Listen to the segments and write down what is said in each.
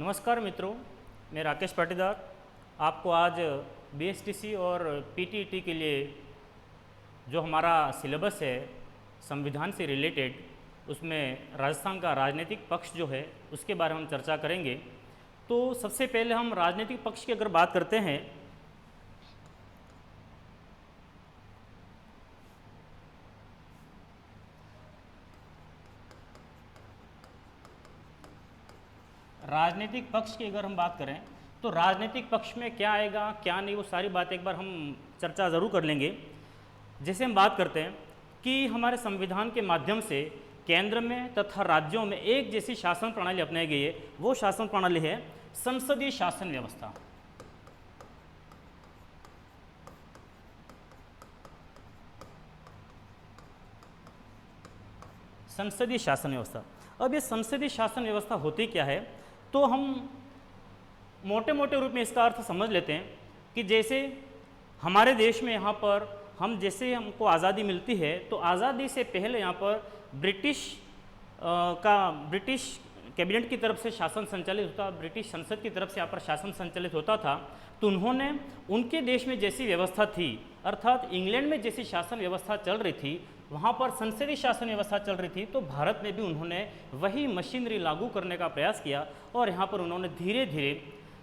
नमस्कार मित्रों, मैं राकेश पाटीदार आपको आज बीएसटीसी और पीटीईटी के लिए जो हमारा सिलेबस है संविधान से रिलेटेड, उसमें राजस्थान का राजनीतिक पक्ष जो है उसके बारे में हम चर्चा करेंगे। तो सबसे पहले हम राजनीतिक पक्ष की अगर बात करते हैं, राजनीतिक पक्ष की अगर हम बात करें तो राजनीतिक पक्ष में क्या आएगा क्या नहीं, वो सारी बात एक बार हम चर्चा ज़रूर कर लेंगे। जैसे हम बात करते हैं कि हमारे संविधान के माध्यम से केंद्र में तथा राज्यों में एक जैसी शासन प्रणाली अपनाई गई है, वो शासन प्रणाली है संसदीय शासन व्यवस्था। संसदीय शासन व्यवस्था। अब ये संसदीय शासन व्यवस्था होती क्या है, तो हम मोटे मोटे रूप में इसका अर्थ समझ लेते हैं कि जैसे हमारे देश में यहाँ पर जैसे हमको आज़ादी मिलती है, तो आज़ादी से पहले यहाँ पर ब्रिटिश कैबिनेट की तरफ से शासन संचालित होता, ब्रिटिश संसद की तरफ से यहाँ पर शासन संचालित होता था। तो उन्होंने उनके देश में जैसी व्यवस्था थी, अर्थात इंग्लैंड में जैसी शासन व्यवस्था चल रही थी, वहाँ पर संसदीय शासन व्यवस्था चल रही थी, तो भारत में भी उन्होंने वही मशीनरी लागू करने का प्रयास किया और यहाँ पर उन्होंने धीरे धीरे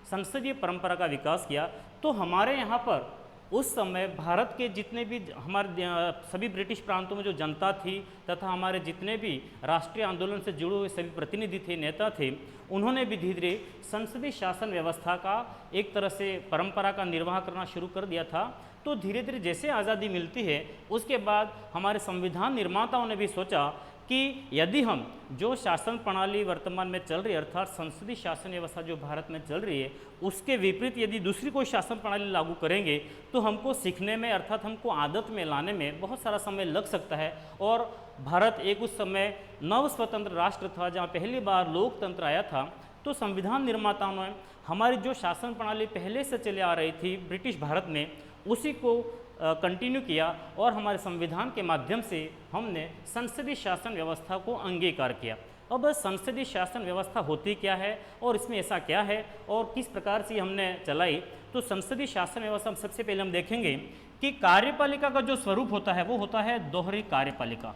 संसदीय परंपरा का विकास किया। तो हमारे यहाँ पर उस समय भारत के जितने भी हमारे सभी ब्रिटिश प्रांतों में जो जनता थी तथा हमारे जितने भी राष्ट्रीय आंदोलन से जुड़े हुए सभी प्रतिनिधि थे, नेता थे, उन्होंने भी धीरे धीरे संसदीय शासन व्यवस्था का एक तरह से परंपरा का निर्वाह करना शुरू कर दिया था। तो धीरे धीरे जैसे आज़ादी मिलती है, उसके बाद हमारे संविधान निर्माताओं ने भी सोचा कि यदि हम जो शासन प्रणाली वर्तमान में चल रही है, अर्थात संसदीय शासन व्यवस्था जो भारत में चल रही है, उसके विपरीत यदि दूसरी कोई शासन प्रणाली लागू करेंगे तो हमको सीखने में, अर्थात हमको आदत में लाने में बहुत सारा समय लग सकता है। और भारत एक उस समय नव स्वतंत्र राष्ट्र था जहाँ पहली बार लोकतंत्र आया था। तो संविधान निर्माताओं ने हमारी जो शासन प्रणाली पहले से चले आ रही थी ब्रिटिश भारत में, उसी को कंटिन्यू किया और हमारे संविधान के माध्यम से हमने संसदीय शासन व्यवस्था को अंगीकार किया। अब संसदीय शासन व्यवस्था होती क्या है और इसमें ऐसा क्या है और किस प्रकार से हमने चलाई, तो संसदीय शासन व्यवस्था सबसे पहले हम देखेंगे कि कार्यपालिका का जो स्वरूप होता है वो होता है दोहरी कार्यपालिका।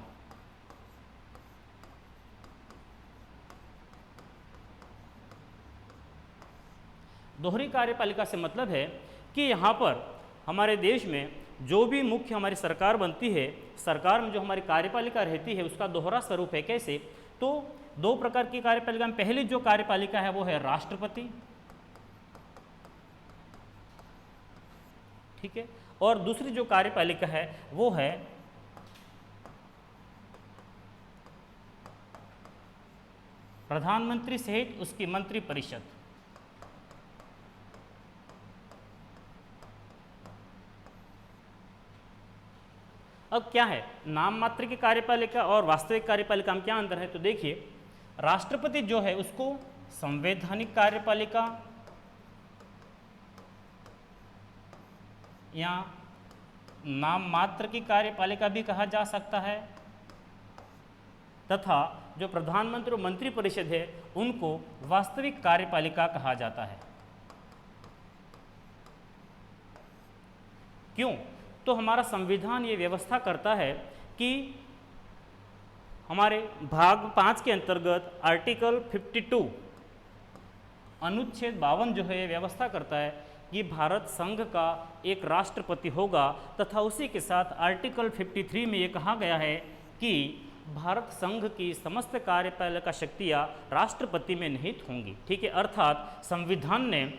दोहरी कार्यपालिका से मतलब है कि यहाँ पर हमारे देश में जो भी मुख्य हमारी सरकार बनती है, सरकार में जो हमारी कार्यपालिका रहती है उसका दोहरा स्वरूप है। कैसे, तो दो प्रकार की कार्यपालिका में पहली जो कार्यपालिका है वो है राष्ट्रपति, ठीक है, और दूसरी जो कार्यपालिका है वो है प्रधानमंत्री सहित उसकी मंत्री परिषद। अब क्या है नाम मात्र की कार्यपालिका और वास्तविक कार्यपालिका में क्या अंतर है, तो देखिए राष्ट्रपति जो है उसको संवैधानिक कार्यपालिका या नाम मात्र की कार्यपालिका भी कहा जा सकता है, तथा जो प्रधानमंत्री और मंत्री परिषद है उनको वास्तविक कार्यपालिका कहा जाता है। क्यों, तो हमारा संविधान ये व्यवस्था करता है कि हमारे भाग 5 के अंतर्गत आर्टिकल 52 अनुच्छेद 52 जो है ये व्यवस्था करता है कि भारत संघ का एक राष्ट्रपति होगा, तथा उसी के साथ आर्टिकल 53 में ये कहा गया है कि भारत संघ की समस्त कार्यपालिका शक्तियाँ राष्ट्रपति में निहित होंगी। ठीक है, अर्थात संविधान ने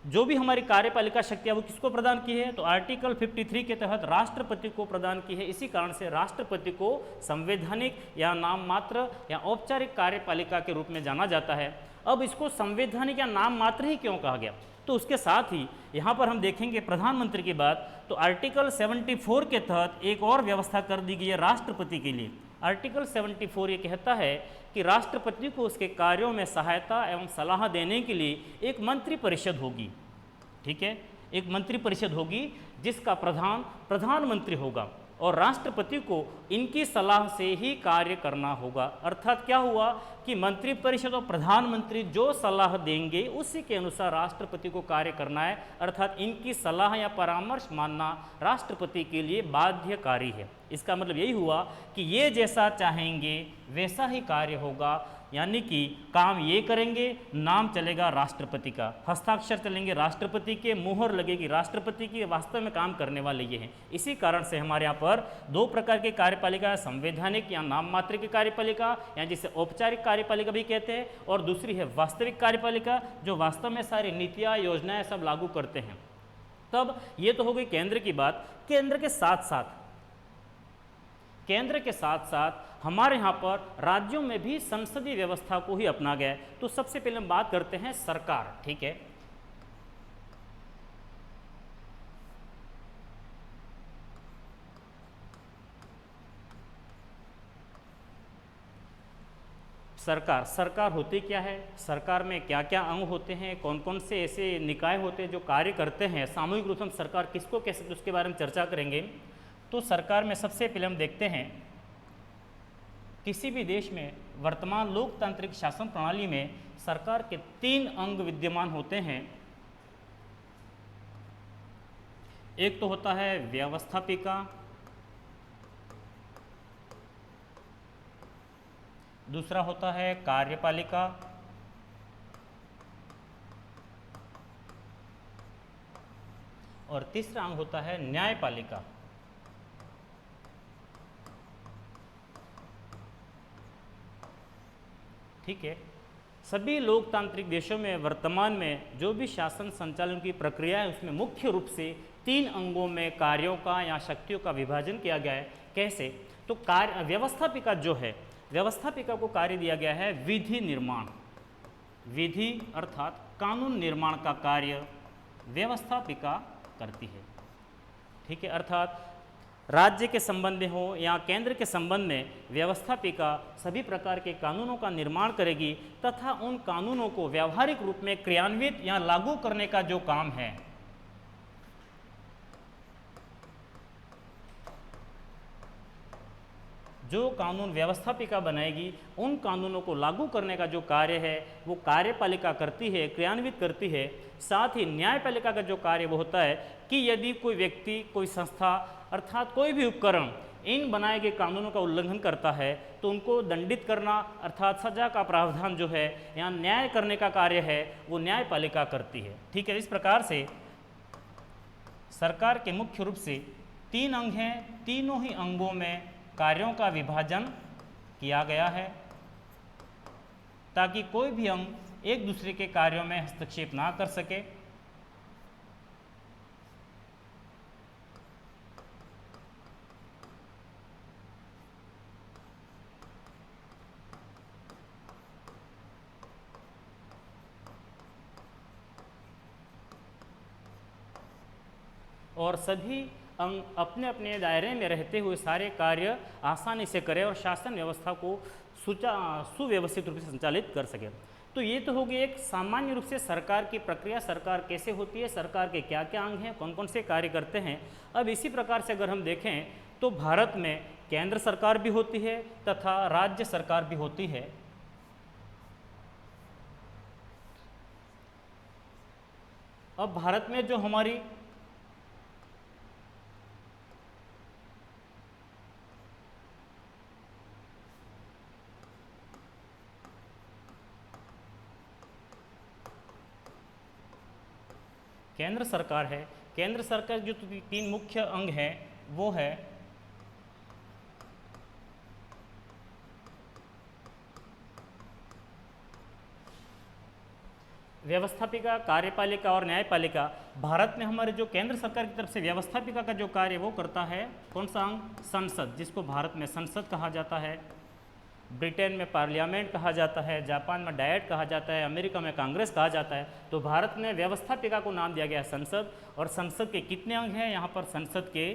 जो भी हमारी कार्यपालिका शक्तियाँ वो किसको प्रदान की है, तो आर्टिकल 53 के तहत राष्ट्रपति को प्रदान की है। इसी कारण से राष्ट्रपति को संवैधानिक या नाम मात्र या औपचारिक कार्यपालिका के रूप में जाना जाता है। अब इसको संवैधानिक या नाम मात्र ही क्यों कहा गया, तो उसके साथ ही यहाँ पर हम देखेंगे प्रधानमंत्री की बात, तो आर्टिकल 74 के तहत एक और व्यवस्था कर दी गई है राष्ट्रपति के लिए। आर्टिकल 74 ये कहता है कि राष्ट्रपति को उसके कार्यों में सहायता एवं सलाह देने के लिए एक मंत्री परिषद होगी। ठीक है, एक मंत्री परिषद होगी जिसका प्रधान प्रधानमंत्री होगा। और राष्ट्रपति को इनकी सलाह से ही कार्य करना होगा। अर्थात क्या हुआ कि मंत्रिपरिषद और प्रधानमंत्री जो सलाह देंगे उसी के अनुसार राष्ट्रपति को कार्य करना है। अर्थात इनकी सलाह या परामर्श मानना राष्ट्रपति के लिए बाध्यकारी है। इसका मतलब यही हुआ कि ये जैसा चाहेंगे वैसा ही कार्य होगा, यानी कि काम ये करेंगे, नाम चलेगा राष्ट्रपति का, हस्ताक्षर चलेंगे राष्ट्रपति के, मुहर लगेगी राष्ट्रपति की, वास्तव में काम करने वाले ये हैं। इसी कारण से हमारे यहाँ पर दो प्रकार की कार्यपालिका, संवैधानिक या नाम मात्र की कार्यपालिका या जिसे औपचारिक कार्यपालिका भी कहते हैं, और दूसरी है वास्तविक कार्यपालिका जो वास्तव में सारी नीतियाँ योजनाएं सब लागू करते हैं। तब ये तो हो गई केंद्र की बात। केंद्र के साथ साथ हमारे यहाँ पर राज्यों में भी संसदीय व्यवस्था को ही अपना गया है। तो सबसे पहले हम बात करते हैं सरकार, ठीक है। सरकार होती क्या है, सरकार में क्या क्या अंग होते हैं, कौन कौन से ऐसे निकाय होते हैं जो कार्य करते हैं, सामूहिक रूप से हम सरकार किसको कह सकते हैं उसके बारे में चर्चा करेंगे। तो सरकार में सबसे पहले हम देखते हैं किसी भी देश में वर्तमान लोकतांत्रिक शासन प्रणाली में सरकार के 3 अंग विद्यमान होते हैं। एक तो होता है व्यवस्थापिका, दूसरा होता है कार्यपालिका, और तीसरा अंग होता है न्यायपालिका। ठीक है। सभी लोकतांत्रिक देशों में वर्तमान में जो भी शासन संचालन की प्रक्रिया है उसमें मुख्य रूप से 3 अंगों में कार्यों का या शक्तियों का विभाजन किया गया है। कैसे? तो कार्य व्यवस्थापिका जो है, व्यवस्थापिका को कार्य दिया गया है विधि निर्माण। विधि अर्थात कानून निर्माण का कार्य व्यवस्थापिका करती है। ठीक है। अर्थात राज्य के संबंध में हो या केंद्र के संबंध में व्यवस्थापिका सभी प्रकार के कानूनों का निर्माण करेगी तथा उन कानूनों को व्यावहारिक रूप में क्रियान्वित या लागू करने का जो काम है, जो कानून व्यवस्थापिका बनाएगी उन कानूनों को लागू करने का जो कार्य है वो कार्यपालिका करती है, क्रियान्वित करती है। साथ ही न्यायपालिका का जो कार्य वो होता है कि यदि कोई व्यक्ति, कोई संस्था अर्थात कोई भी उपकरण इन बनाए गए कानूनों का उल्लंघन करता है तो उनको दंडित करना अर्थात सजा का प्रावधान जो है या न्याय करने का कार्य है वो न्यायपालिका करती है। ठीक है। इस प्रकार से सरकार के मुख्य रूप से 3 अंग हैं, तीनों ही अंगों में कार्यों का विभाजन किया गया है ताकि कोई भी अंग एक दूसरे के कार्यों में हस्तक्षेप ना कर सके। और सभी अंग अपने अपने दायरे में रहते हुए सारे कार्य आसानी से करें और शासन व्यवस्था को सुव्यवस्थित रूप से संचालित कर सके। तो ये तो होगी एक सामान्य रूप से सरकार की प्रक्रिया, सरकार कैसे होती है, सरकार के क्या क्या अंग हैं, कौन कौन से कार्य करते हैं। अब इसी प्रकार से अगर हम देखें तो भारत में केंद्र सरकार भी होती है तथा राज्य सरकार भी होती है। अब भारत में जो हमारी केंद्र सरकार है, केंद्र सरकार जो 3 मुख्य अंग हैं वो है व्यवस्थापिका, कार्यपालिका और न्यायपालिका। भारत में हमारे जो केंद्र सरकार की तरफ से व्यवस्थापिका का जो कार्य वो करता है कौन सा अंग? संसद, जिसको भारत में संसद कहा जाता है, ब्रिटेन में पार्लियामेंट कहा जाता है, जापान में डायट कहा जाता है, अमेरिका में कांग्रेस कहा जाता है। तो भारत में व्यवस्थापिका को नाम दिया गया है संसद। और संसद के कितने अंग हैं? यहाँ पर संसद के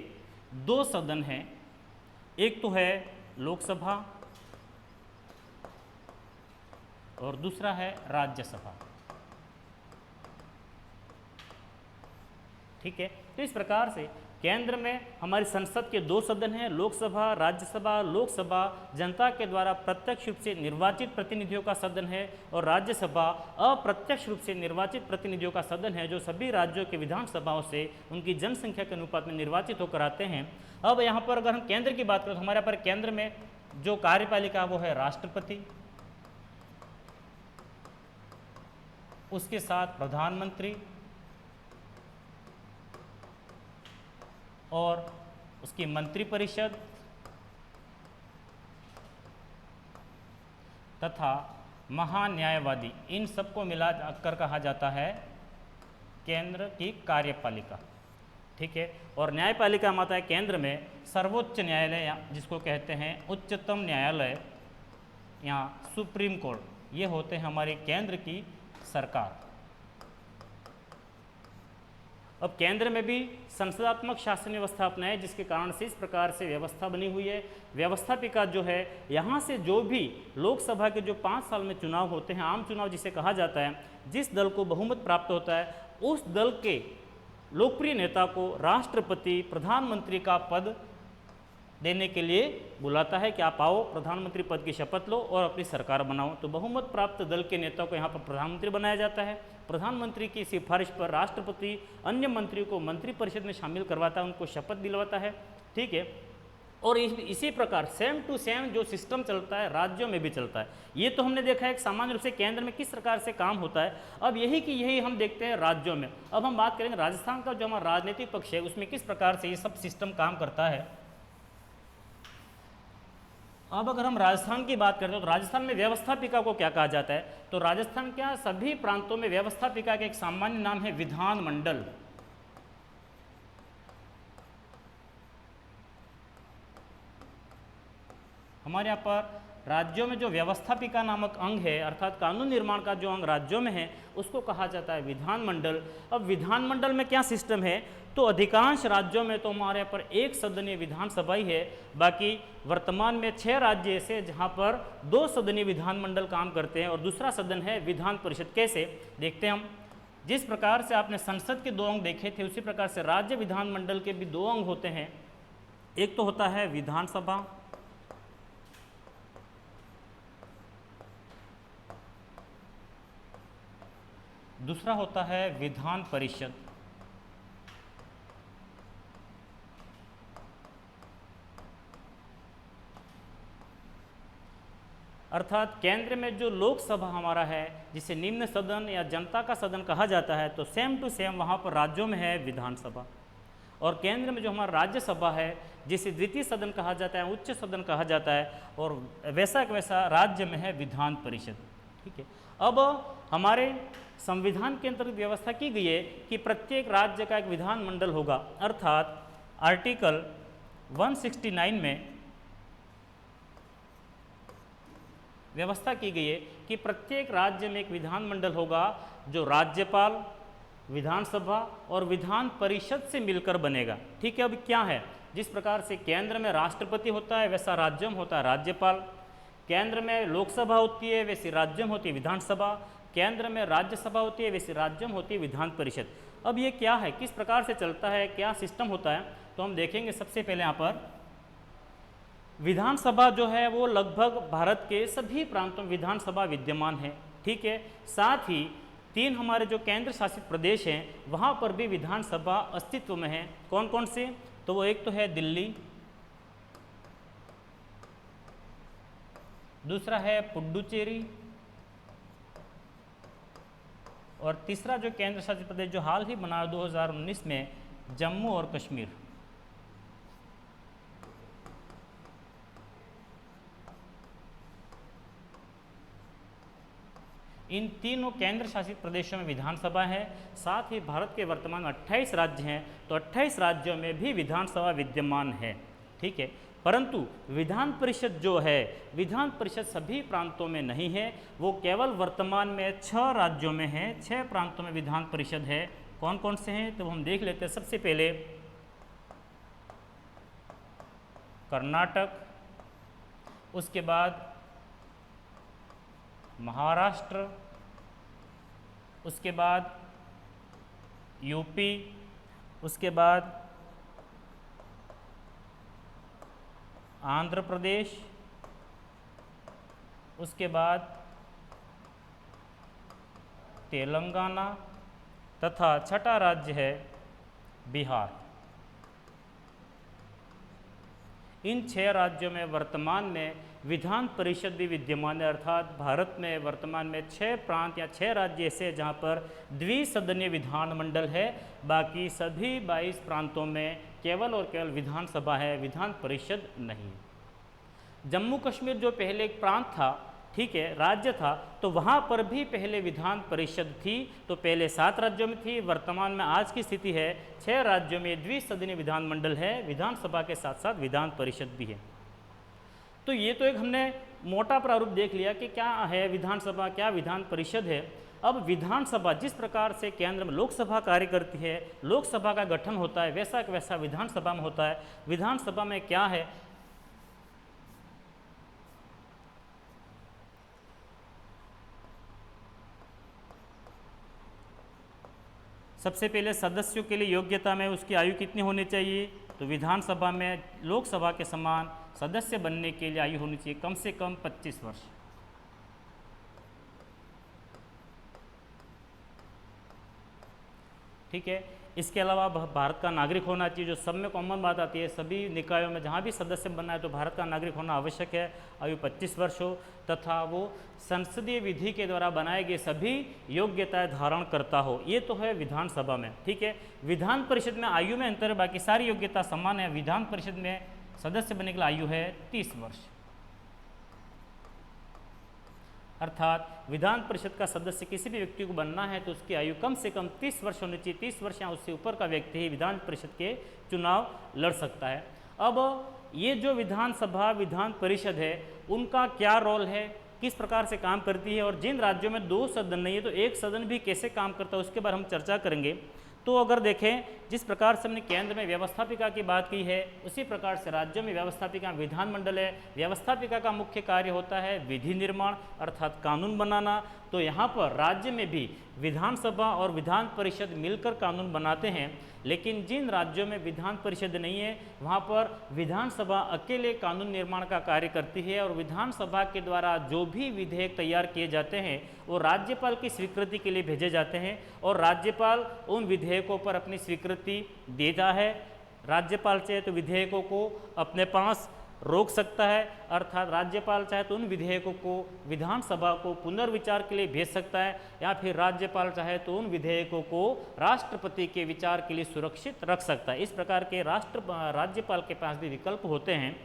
2 सदन हैं। एक तो है लोकसभा और दूसरा है राज्यसभा। ठीक है। तो इस प्रकार से केंद्र में हमारी संसद के 2 सदन हैं, लोकसभा, राज्यसभा। लोकसभा जनता के द्वारा प्रत्यक्ष रूप से निर्वाचित प्रतिनिधियों का सदन है और राज्यसभा अप्रत्यक्ष रूप से निर्वाचित प्रतिनिधियों का सदन है, जो सभी राज्यों के विधानसभाओं से उनकी जनसंख्या के अनुपात में निर्वाचित होकर आते हैं। अब यहाँ पर अगर हम केंद्र की बात करें तो हमारे यहाँ पर केंद्र में जो कार्यपालिका वो है राष्ट्रपति, उसके साथ प्रधानमंत्री और उसकी मंत्रिपरिषद तथा महान्यायवादी, इन सबको मिलाकर कहा जाता है केंद्र की कार्यपालिका। ठीक है। और न्यायपालिका माता है केंद्र में सर्वोच्च न्यायालय, जिसको कहते हैं उच्चतम न्यायालय या सुप्रीम कोर्ट, ये होते हैं हमारे केंद्र की सरकार। अब केंद्र में भी संसदात्मक शासन व्यवस्था अपनाए, जिसके कारण से इस प्रकार से व्यवस्था बनी हुई है। व्यवस्थापिका जो है, यहाँ से जो भी लोकसभा के जो 5 साल में चुनाव होते हैं, आम चुनाव जिसे कहा जाता है, जिस दल को बहुमत प्राप्त होता है उस दल के लोकप्रिय नेता को राष्ट्रपति प्रधानमंत्री का पद देने के लिए बुलाता है कि आप आओ, प्रधानमंत्री पद की शपथ लो और अपनी सरकार बनाओ। तो बहुमत प्राप्त दल के नेता को यहाँ पर प्रधानमंत्री बनाया जाता है। प्रधानमंत्री की सिफारिश पर राष्ट्रपति अन्य मंत्रियों को मंत्रिपरिषद में शामिल करवाता है, उनको शपथ दिलवाता है। ठीक है। और इसी प्रकार सेम टू सेम जो सिस्टम चलता है राज्यों में भी चलता है। ये तो हमने देखा है कि सामान्य रूप से केंद्र में किस प्रकार से काम होता है। अब यही हम देखते हैं राज्यों में। अब हम बात करेंगे राजस्थान का जो हमारा राजनीतिक पक्ष है, उसमें किस प्रकार से ये सब सिस्टम काम करता है। अब अगर हम राजस्थान की बात करते हैं तो राजस्थान में व्यवस्थापिका को क्या कहा जाता है, तो राजस्थान के सभी प्रांतों में व्यवस्थापिका का एक सामान्य नाम है विधानमंडल। हमारे यहाँ पर राज्यों में जो व्यवस्थापिका नामक अंग है, अर्थात कानून निर्माण का जो अंग राज्यों में है, उसको कहा जाता है विधानमंडल। अब विधानमंडल में क्या सिस्टम है, तो अधिकांश राज्यों में तो हमारे यहाँ पर 1 सदनीय विधानसभा ही है। बाकी वर्तमान में 6 राज्य ऐसे हैं जहाँ पर 2 सदनीय विधानमंडल काम करते हैं और दूसरा सदन है विधान परिषद। कैसे देखते हैं हम, जिस प्रकार से आपने संसद के 2 अंग देखे थे, उसी प्रकार से राज्य विधानमंडल के भी 2 अंग होते हैं। एक तो होता है विधानसभा, दूसरा होता है विधान परिषद। अर्थात केंद्र में जो लोकसभा हमारा है, जिसे निम्न सदन या जनता का सदन कहा जाता है, तो सेम टू सेम वहाँ पर राज्यों में है विधानसभा। और केंद्र में जो हमारा राज्यसभा है, जिसे द्वितीय सदन कहा जाता है, उच्च सदन कहा जाता है, और वैसा वैसा राज्य में है विधान परिषद। ठीक है। अब हमारे संविधान के अंतर्गत व्यवस्था की गई है कि प्रत्येक राज्य का एक विधानमंडल होगा। अर्थात आर्टिकल 169 में व्यवस्था की गई है कि प्रत्येक राज्य में एक विधानमंडल होगा, जो राज्यपाल, विधानसभा और विधान परिषद से मिलकर बनेगा। ठीक है। अब क्या है, जिस प्रकार से केंद्र में राष्ट्रपति होता है, वैसा राज्यों में होता है राज्यपाल। केंद्र में लोकसभा होती है, वैसी राज्यों में होती है विधानसभा। केंद्र में राज्यसभा होती है, वैसी राज्यों में होती है विधान परिषद। अब ये क्या है, किस प्रकार से चलता है, क्या सिस्टम होता है, तो हम देखेंगे। सबसे पहले यहाँ पर विधानसभा जो है वो लगभग भारत के सभी प्रांतों में विधानसभा विद्यमान है। ठीक है। साथ ही 3 हमारे जो केंद्र शासित प्रदेश हैं, वहाँ पर भी विधानसभा अस्तित्व में है। कौन कौन से, तो वो एक तो है दिल्ली, दूसरा है पुडुचेरी, और तीसरा जो केंद्र शासित प्रदेश जो हाल ही बना 2019 में, जम्मू और कश्मीर। इन तीनों केंद्र शासित प्रदेशों में विधानसभा है। साथ ही भारत के वर्तमान 28 राज्य हैं, तो 28 राज्यों में भी विधानसभा विद्यमान है। ठीक है। परंतु विधान परिषद जो है, विधान परिषद सभी प्रांतों में नहीं है, वो केवल वर्तमान में 6 राज्यों में है, 6 प्रांतों में विधान परिषद है। कौन कौन से हैं, तो हम देख लेते हैं। सबसे पहले कर्नाटक, उसके बाद महाराष्ट्र, उसके बाद यूपी, उसके बाद आंध्र प्रदेश, उसके बाद तेलंगाना तथा छठा राज्य है बिहार। इन 6 राज्यों में वर्तमान में विधान परिषद भी विद्यमान है, अर्थात भारत में वर्तमान में 6 प्रांत या 6 राज्य ऐसे हैं जहाँ पर द्विसदनीय विधानमंडल है। बाकी सभी 22 प्रांतों में केवल और केवल विधानसभा है, विधान परिषद नहीं है। जम्मू कश्मीर जो पहले एक प्रांत था, ठीक है, राज्य था, तो वहाँ पर भी पहले विधान परिषद थी। तो पहले 7 राज्यों में थी, वर्तमान में आज की स्थिति है 6 राज्यों में द्विसदनीय विधानमंडल है, विधानसभा के साथ साथ विधान परिषद भी है। तो ये तो एक हमने मोटा प्रारूप देख लिया कि क्या है विधानसभा, क्या विधान परिषद है। अब विधानसभा जिस प्रकार से केंद्र में लोकसभा कार्य करती है, लोकसभा का गठन होता है, वैसा का वैसा विधानसभा में होता है। विधानसभा में क्या है, सबसे पहले सदस्यों के लिए योग्यता में उसकी आयु कितनी होनी चाहिए, तो विधानसभा में लोकसभा के समान सदस्य बनने के लिए आयु होनी चाहिए कम से कम 25 वर्ष। ठीक है, इसके अलावा भारत का नागरिक होना चाहिए, जो सब में कॉमन बात आती है, सभी निकायों में जहाँ भी सदस्य बनना है तो भारत का नागरिक होना आवश्यक है, आयु 25 वर्ष हो, तथा वो संसदीय विधि के द्वारा बनाए गए सभी योग्यताएं धारण करता हो। ये तो है विधानसभा में। ठीक है, विधान परिषद में आयु में अंतर है, बाकी सारी योग्यता समान है। विधान परिषद में सदस्य बनने के लिए आयु है 30 वर्ष, अर्थात विधान परिषद का सदस्य किसी भी व्यक्ति को बनना है तो उसकी आयु कम से कम 30 वर्ष होनी चाहिए। 30 वर्ष या उससे ऊपर का व्यक्ति ही विधान परिषद के चुनाव लड़ सकता है। अब ये जो विधानसभा विधान परिषद है उनका क्या रोल है, किस प्रकार से काम करती है, और जिन राज्यों में 2 सदन नहीं है तो एक सदन भी कैसे काम करता है उसके बारे में हम चर्चा करेंगे। तो अगर देखें, जिस प्रकार से हमने केंद्र में व्यवस्थापिका की बात की है, उसी प्रकार से राज्यों में व्यवस्थापिका विधानमंडल है। व्यवस्थापिका का मुख्य कार्य होता है विधि निर्माण, अर्थात कानून बनाना। तो यहाँ पर राज्य में भी विधानसभा और विधान परिषद मिलकर कानून बनाते हैं, लेकिन जिन राज्यों में विधान परिषद नहीं है वहाँ पर विधानसभा अकेले कानून निर्माण का कार्य करती है, और विधानसभा के द्वारा जो भी विधेयक तैयार किए जाते हैं वो राज्यपाल की स्वीकृति के लिए भेजे जाते हैं, और राज्यपाल उन विधेयकों पर अपनी स्वीकृति देता है। राज्यपाल चाहे तो विधेयकों को अपने पास रोक सकता है, अर्थात राज्यपाल चाहे तो उन विधेयकों को विधानसभा को पुनर्विचार के लिए भेज सकता है, या फिर राज्यपाल चाहे तो उन विधेयकों को राष्ट्रपति के विचार के लिए सुरक्षित रख सकता है। इस प्रकार के राज्यपाल के पास भी विकल्प होते हैं।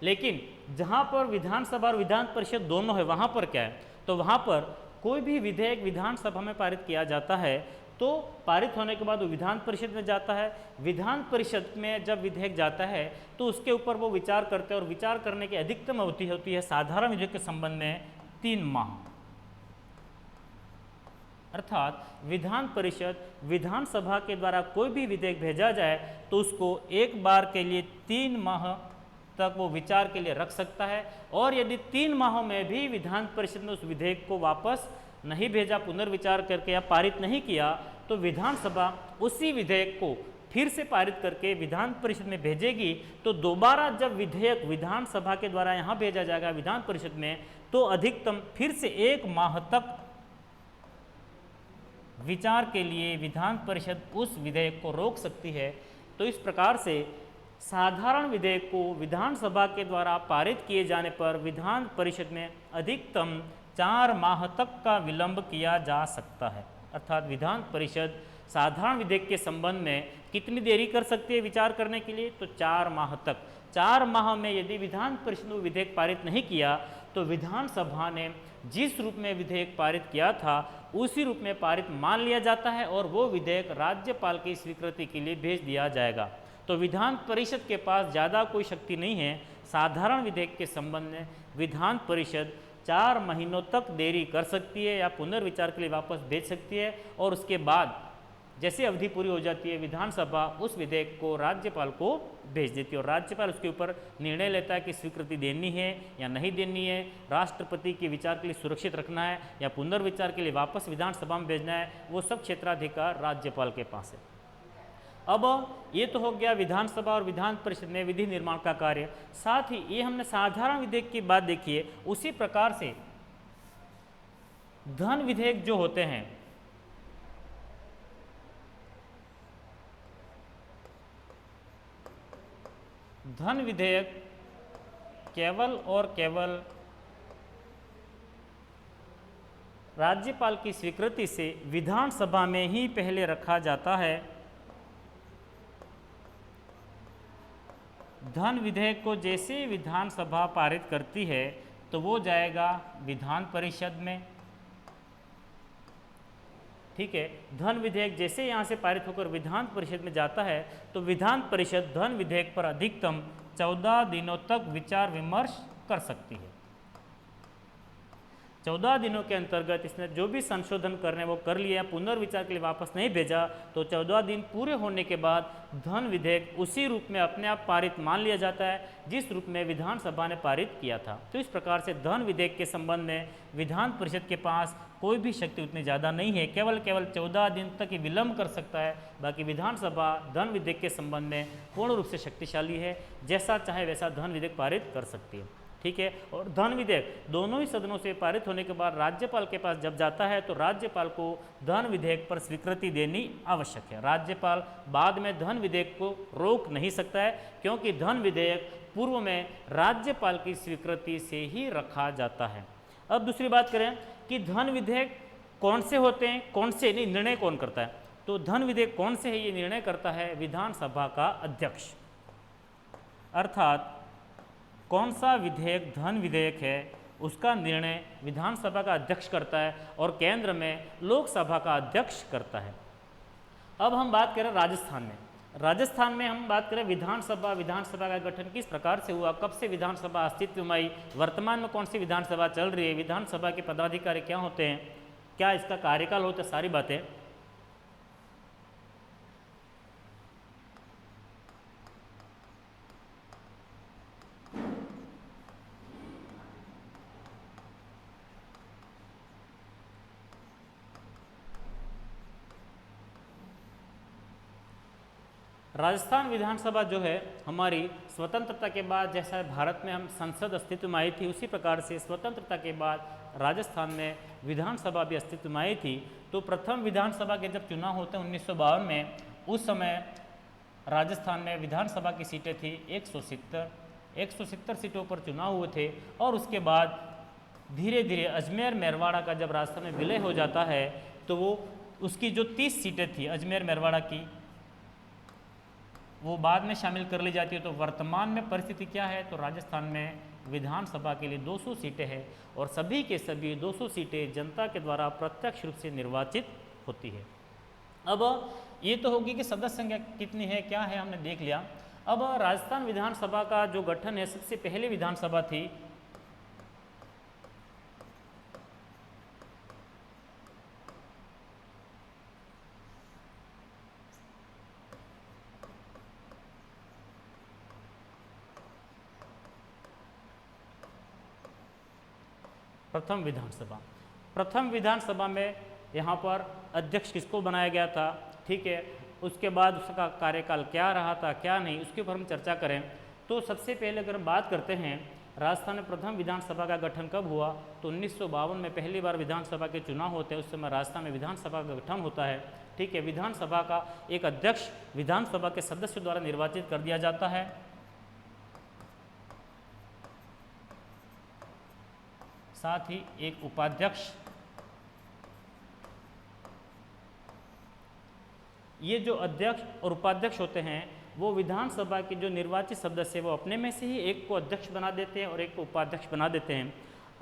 लेकिन जहाँ पर विधानसभा और विधान परिषद दोनों है वहाँ पर क्या है, तो वहाँ पर कोई भी विधेयक विधानसभा में पारित किया जाता है तो पारित होने के बाद वो विधान परिषद में जाता है। विधान परिषद में जब विधेयक जाता है तो उसके ऊपर वो विचार करते हैं, और विचार करने की अधिकतम अवधि होती है साधारण विधेयक के संबंध में 3 माह। अर्थात विधान परिषद विधानसभा के द्वारा कोई भी विधेयक भेजा जाए तो उसको एक बार के लिए 3 माह तक वो विचार के लिए रख सकता है, और यदि 3 माहों में भी विधान परिषद ने उस विधेयक को वापस नहीं भेजा, पुनर्विचार करके या पारित नहीं किया, तो विधानसभा उसी विधेयक को फिर से पारित करके विधान परिषद में भेजेगी। तो दोबारा जब विधेयक विधानसभा के द्वारा यहाँ भेजा जाएगा विधान परिषद में, तो अधिकतम फिर से 1 माह तक विचार के लिए विधान परिषद उस विधेयक को रोक सकती है। तो इस प्रकार से साधारण विधेयक को विधानसभा के द्वारा पारित किए जाने पर विधान परिषद में अधिकतम 4 माह तक का विलंब किया जा सकता है। अर्थात विधान परिषद साधारण विधेयक के संबंध में कितनी देरी कर सकती है विचार करने के लिए, तो 4 माह तक। 4 माह में यदि विधान परिषद ने विधेयक पारित नहीं किया तो विधानसभा ने जिस रूप में विधेयक पारित किया था उसी रूप में पारित मान लिया जाता है, और वो विधेयक राज्यपाल की स्वीकृति के लिए भेज दिया जाएगा। तो विधान परिषद के पास ज़्यादा कोई शक्ति नहीं है। साधारण विधेयक के संबंध में विधान परिषद 4 महीनों तक देरी कर सकती है या पुनर्विचार के लिए वापस भेज सकती है, और उसके बाद जैसे अवधि पूरी हो जाती है विधानसभा उस विधेयक को राज्यपाल को भेज देती है, और राज्यपाल उसके ऊपर निर्णय लेता है कि स्वीकृति देनी है या नहीं देनी है, राष्ट्रपति के विचार के लिए सुरक्षित रखना है या पुनर्विचार के लिए वापस विधानसभा में भेजना है। वो सब क्षेत्राधिकार राज्यपाल के पास है। अब ये तो हो गया विधानसभा और विधान परिषद में विधि निर्माण का कार्य। साथ ही ये हमने साधारण विधेयक की बात देखी है, उसी प्रकार से धन विधेयक जो होते हैं, धन विधेयक केवल और केवल राज्यपाल की स्वीकृति से विधानसभा में ही पहले रखा जाता है। धन विधेयक को जैसे विधानसभा पारित करती है तो वो जाएगा विधान परिषद में। ठीक है, धन विधेयक जैसे यहाँ से पारित होकर विधान परिषद में जाता है तो विधान परिषद धन विधेयक पर अधिकतम 14 दिनों तक विचार विमर्श कर सकती है। 14 दिनों के अंतर्गत इसने जो भी संशोधन करने वो कर लिया, पुनर्विचार के लिए वापस नहीं भेजा, तो 14 दिन पूरे होने के बाद धन विधेयक उसी रूप में अपने आप पारित मान लिया जाता है जिस रूप में विधानसभा ने पारित किया था। तो इस प्रकार से धन विधेयक के संबंध में विधान परिषद के पास कोई भी शक्ति उतनी ज़्यादा नहीं है, केवल 14 दिन तक ही विलंब कर सकता है। बाकी विधानसभा धन विधेयक के संबंध में पूर्ण रूप से शक्तिशाली है, जैसा चाहे वैसा धन विधेयक पारित कर सकती है। ठीक है, और धन विधेयक दोनों ही सदनों से पारित होने के बाद राज्यपाल के पास जब जाता है तो राज्यपाल को धन विधेयक पर स्वीकृति देनी आवश्यक है। राज्यपाल बाद में धन विधेयक को रोक नहीं सकता है, क्योंकि धन विधेयक पूर्व में राज्यपाल की स्वीकृति से ही रखा जाता है। अब दूसरी बात करें कि धन विधेयक कौन से होते हैं, कौन से नहीं, निर्णय कौन करता है। तो धन विधेयक कौन से है, ये निर्णय करता है विधानसभा का अध्यक्ष। अर्थात कौन सा विधेयक धन विधेयक है उसका निर्णय विधानसभा का अध्यक्ष करता है और केंद्र में लोकसभा का अध्यक्ष करता है। अब हम बात करें राजस्थान में। राजस्थान में हम बात करें विधानसभा का गठन किस प्रकार से हुआ, कब से विधानसभा अस्तित्व में आई, वर्तमान में कौन सी विधानसभा चल रही है, विधानसभा के पदाधिकारी क्या होते हैं, क्या इसका कार्यकाल होता है, सारी बातें। राजस्थान विधानसभा जो है हमारी स्वतंत्रता के बाद, जैसा भारत में हम संसद अस्तित्व में आई थी, उसी प्रकार से स्वतंत्रता के बाद राजस्थान में विधानसभा भी अस्तित्व में आई थी। तो प्रथम विधानसभा के जब चुनाव होते हैं 1952 में, उस समय राजस्थान में विधानसभा की सीटें थी 170 सीटों पर चुनाव हुए थे। और उसके बाद धीरे धीरे अजमेर मेरवाड़ा का जब राजस्थान में विलय हो जाता है तो वो उसकी जो 30 सीटें थी अजमेर मेरवाड़ा की, वो बाद में शामिल कर ली जाती है। तो वर्तमान में परिस्थिति क्या है, तो राजस्थान में विधानसभा के लिए 200 सीटें हैं और सभी के सभी 200 सीटें जनता के द्वारा प्रत्यक्ष रूप से निर्वाचित होती है। अब ये तो होगी कि सदस्य संख्या कितनी है, क्या है, हमने देख लिया। अब राजस्थान विधानसभा का जो गठन है, सबसे पहले विधानसभा थी प्रथम विधानसभा। प्रथम विधानसभा में यहाँ पर अध्यक्ष किसको बनाया गया था, ठीक है, उसके बाद उसका कार्यकाल क्या रहा था, क्या नहीं, उसके ऊपर हम चर्चा करें। तो सबसे पहले अगर हम बात करते हैं राजस्थान में प्रथम विधानसभा का गठन कब हुआ, तो 1952 में पहली बार विधानसभा के चुनाव होते हैं। उस समय राजस्थान में विधानसभा का गठन होता है। ठीक है, विधानसभा का एक अध्यक्ष विधानसभा के सदस्यों द्वारा निर्वाचित कर दिया जाता है। साथ ही एक उपाध्यक्ष। ये जो अध्यक्ष और उपाध्यक्ष होते हैं वो विधानसभा के जो निर्वाचित सदस्य वो अपने में से ही एक को अध्यक्ष बना देते हैं और एक को उपाध्यक्ष बना देते हैं।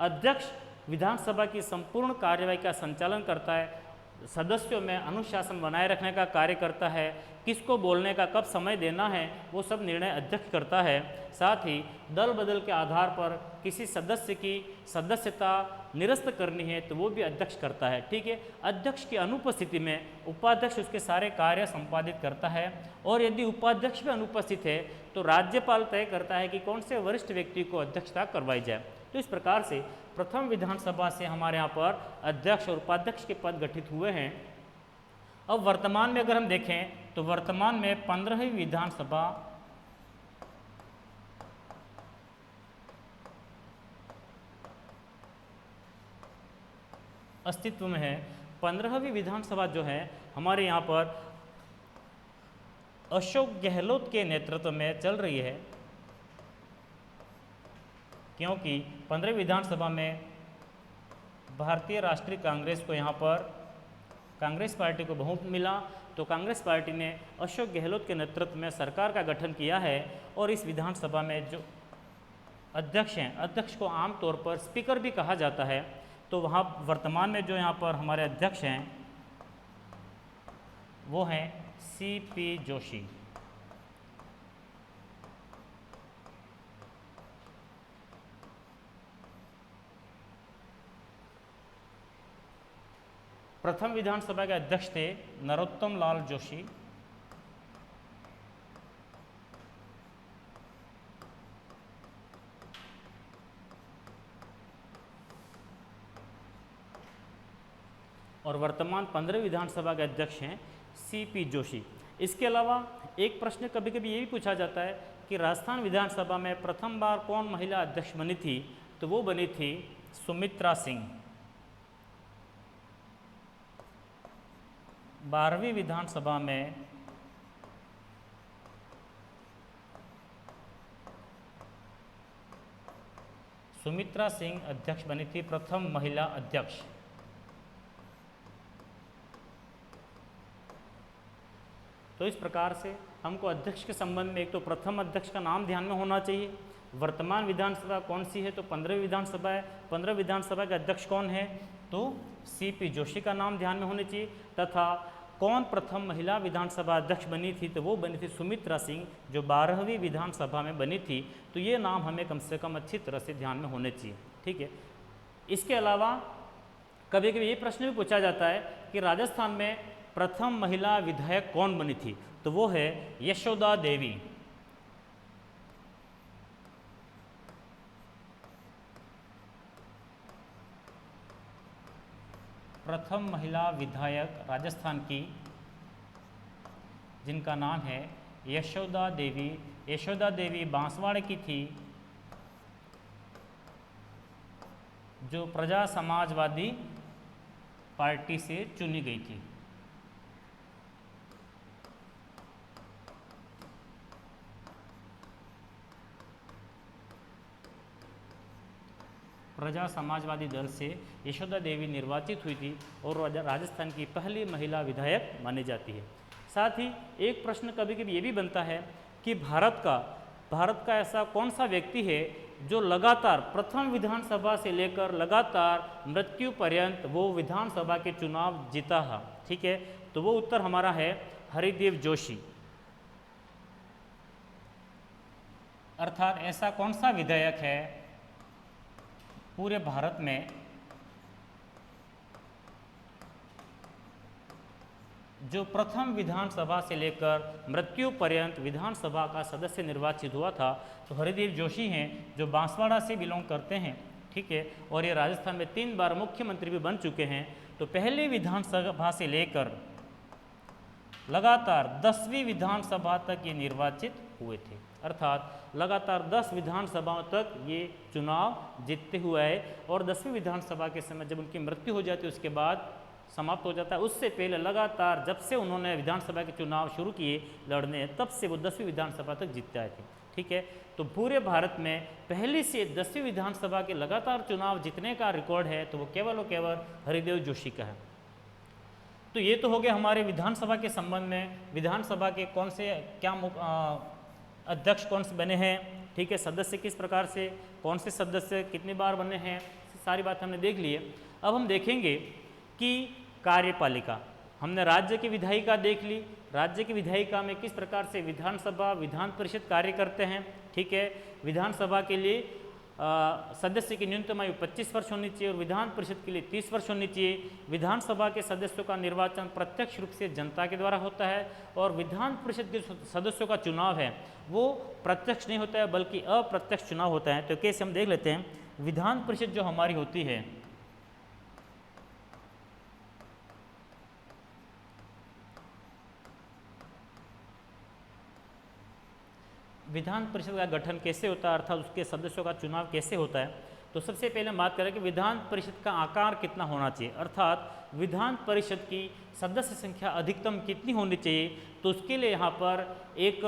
अध्यक्ष विधानसभा की संपूर्ण कार्यवाही का संचालन करता है, सदस्यों में अनुशासन बनाए रखने का कार्य करता है, किसको बोलने का कब समय देना है वो सब निर्णय अध्यक्ष करता है। साथ ही दल बदल के आधार पर किसी सदस्य की सदस्यता निरस्त करनी है तो वो भी अध्यक्ष करता है। ठीक है, अध्यक्ष की अनुपस्थिति में उपाध्यक्ष उसके सारे कार्य संपादित करता है और यदि उपाध्यक्ष भी अनुपस्थित है तो राज्यपाल तय करता है कि कौन से वरिष्ठ व्यक्ति को अध्यक्षता करवाई जाए। तो इस प्रकार से प्रथम विधानसभा से हमारे यहाँ पर अध्यक्ष और उपाध्यक्ष के पद गठित हुए हैं। अब वर्तमान में अगर हम देखें तो वर्तमान में 15वीं विधानसभा अस्तित्व में है। 15वीं विधानसभा जो है हमारे यहाँ पर अशोक गहलोत के नेतृत्व में चल रही है, क्योंकि 15वीं विधानसभा में भारतीय राष्ट्रीय कांग्रेस को यहाँ पर कांग्रेस पार्टी को बहुमत मिला, तो कांग्रेस पार्टी ने अशोक गहलोत के नेतृत्व में सरकार का गठन किया है। और इस विधानसभा में जो अध्यक्ष हैं, अध्यक्ष को आमतौर पर स्पीकर भी कहा जाता है। तो वहाँ वर्तमान में जो यहाँ पर हमारे अध्यक्ष हैं वो हैं सीपी जोशी। प्रथम विधानसभा के अध्यक्ष थे नरोत्तम लाल जोशी। और वर्तमान 15वीं विधानसभा के अध्यक्ष हैं सीपी जोशी। इसके अलावा एक प्रश्न कभी कभी ये भी पूछा जाता है कि राजस्थान विधानसभा में प्रथम बार कौन महिला अध्यक्ष बनी थी, तो वो बनी थी सुमित्रा सिंह। 12वीं विधानसभा में सुमित्रा सिंह अध्यक्ष बनी थी, प्रथम महिला अध्यक्ष। तो इस प्रकार से हमको अध्यक्ष के संबंध में एक तो प्रथम अध्यक्ष का नाम ध्यान में होना चाहिए, वर्तमान विधानसभा कौन सी है, तो 15वीं विधानसभा है। 15 विधानसभा के अध्यक्ष कौन है, तो सीपी जोशी का नाम ध्यान में होना चाहिए। तथा कौन प्रथम महिला विधानसभा अध्यक्ष बनी थी, तो वो बनी थी सुमित्रा सिंह, जो 12वीं विधानसभा में बनी थी। तो ये नाम हमें कम से कम अच्छी तरह से ध्यान में होने चाहिए, ठीक है। इसके अलावा कभी कभी ये प्रश्न भी पूछा जाता है कि राजस्थान में प्रथम महिला विधायक कौन बनी थी, तो वो है यशोदा देवी। प्रथम महिला विधायक राजस्थान की, जिनका नाम है यशोदा देवी। यशोदा देवी बांसवाड़े की थी, जो प्रजा समाजवादी पार्टी से चुनी गई थी। प्रजा समाजवादी दल से यशोदा देवी निर्वाचित हुई थी और राजस्थान की पहली महिला विधायक मानी जाती है। साथ ही एक प्रश्न कभी कभी ये भी बनता है कि भारत का ऐसा कौन सा व्यक्ति है जो लगातार प्रथम विधानसभा से लेकर लगातार मृत्यु पर्यंत वो विधानसभा के चुनाव जीता है, ठीक है। तो वो उत्तर हमारा है हरिदेव जोशी। अर्थात ऐसा कौन सा विधायक है पूरे भारत में जो प्रथम विधानसभा से लेकर मृत्यु पर्यंत विधानसभा का सदस्य निर्वाचित हुआ था, तो हरिदेव जोशी हैं, जो बांसवाड़ा से बिलोंग करते हैं, ठीक है। और ये राजस्थान में 3 बार मुख्यमंत्री भी बन चुके हैं। तो पहली विधानसभा से लेकर लगातार 10वीं विधानसभा तक ये निर्वाचित हुए थे। अर्थात लगातार 10 विधानसभाओं तक ये चुनाव जीतते हुए आए। और 10वीं विधानसभा के समय जब उनकी मृत्यु हो जाती है उसके बाद समाप्त हो जाता है। उससे पहले लगातार जब से उन्होंने विधानसभा के चुनाव शुरू किए लड़ने, तब से वो 10वीं विधानसभा तक जीतते आए थे, ठीक है। तो पूरे भारत में पहली से 10वीं विधानसभा के लगातार चुनाव जीतने का रिकॉर्ड है तो वो केवल और केवल हरिदेव जोशी का है। तो ये तो हो गया हमारे विधानसभा के संबंध में, विधानसभा के कौन से क्या अध्यक्ष कौन से बने हैं, ठीक है, सदस्य किस प्रकार से, कौन से सदस्य कितनी बार बने हैं, सारी बात हमने देख ली है। अब हम देखेंगे कि कार्यपालिका, हमने राज्य की विधायिका देख ली, राज्य की विधायिका में किस प्रकार से विधानसभा विधान परिषद कार्य करते हैं, ठीक है। विधानसभा के लिए सदस्य की न्यूनतम आयु 25 वर्ष होनी चाहिए और विधान परिषद के लिए 30 वर्ष होनी चाहिए। विधानसभा के सदस्यों का निर्वाचन प्रत्यक्ष रूप से जनता के द्वारा होता है और विधान परिषद के सदस्यों का चुनाव है वो प्रत्यक्ष नहीं होता है बल्कि अप्रत्यक्ष चुनाव होता है। तो कैसे हम देख लेते हैं, विधान परिषद जो हमारी होती है विधान परिषद का गठन कैसे होता है अर्थात उसके सदस्यों का चुनाव कैसे होता है, तो सबसे पहले हम बात करें कि विधान परिषद का आकार कितना होना चाहिए, अर्थात विधान परिषद की सदस्य संख्या अधिकतम कितनी होनी चाहिए। तो उसके लिए यहाँ पर एक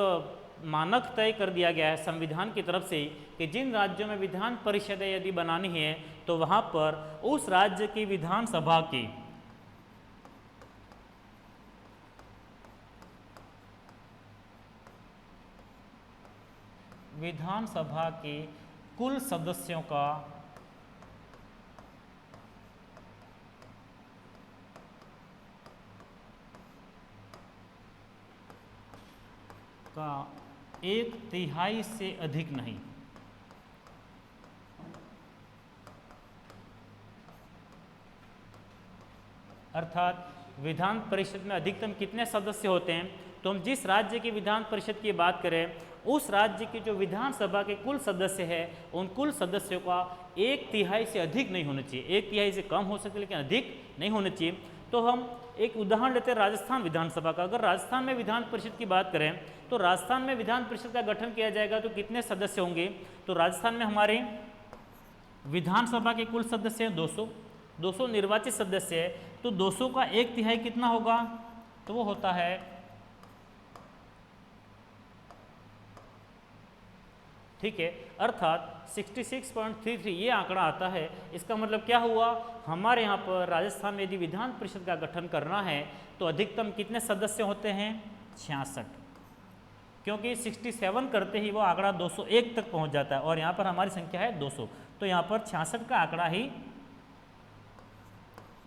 मानक तय कर दिया गया है संविधान की तरफ से कि जिन राज्यों में विधान परिषदें यदि बनानी है तो वहाँ पर उस राज्य की विधानसभा की कुल सदस्यों का 1/3 से अधिक नहीं। अर्थात विधान परिषद में अधिकतम कितने सदस्य होते हैं, तो हम जिस राज्य की विधान परिषद की बात करें उस राज्य की जो विधानसभा के कुल सदस्य है उन कुल सदस्यों का 1/3 से अधिक नहीं होना चाहिए। 1/3 से कम हो सकते लेकिन अधिक नहीं होना चाहिए। तो हम एक उदाहरण लेते हैं राजस्थान विधानसभा का। अगर राजस्थान में विधान परिषद की बात करें तो राजस्थान में विधान परिषद का गठन किया जाएगा तो कितने सदस्य होंगे, तो राजस्थान में हमारे विधानसभा के कुल सदस्य हैं 200 निर्वाचित सदस्य है, तो 200 का 1/3 कितना होगा, तो वो होता है ठीक है, अर्थात 66.33 ये आंकड़ा आता है। इसका मतलब क्या हुआ, हमारे यहाँ पर राजस्थान में यदि विधान परिषद का गठन करना है तो अधिकतम कितने सदस्य होते हैं, 66, क्योंकि 67 करते ही वो आंकड़ा 201 तक पहुँच जाता है और यहाँ पर हमारी संख्या है 200, तो यहाँ पर 66 का आंकड़ा ही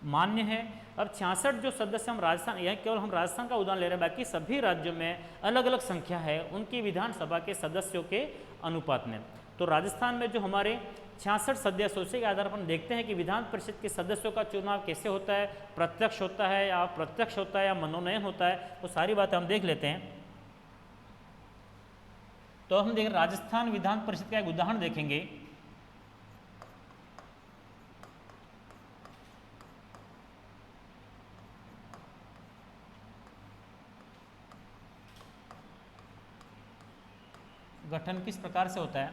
मान्य है। अब 66 जो सदस्य हम राजस्थान, यह केवल हम राजस्थान का उदाहरण ले रहे हैं, बाकी सभी राज्यों में अलग अलग संख्या है उनकी विधानसभा के सदस्यों के अनुपात में। तो राजस्थान में जो हमारे 66 सदस्य, उसी के आधार पर हम देखते हैं कि विधान परिषद के सदस्यों का चुनाव कैसे होता है, प्रत्यक्ष होता है या अप्रत्यक्ष होता है या मनोनयन होता है, वो सारी बातें हम देख लेते हैं। तो हम देखें राजस्थान विधान परिषद का एक उदाहरण देखेंगे। गठन किस प्रकार से होता है,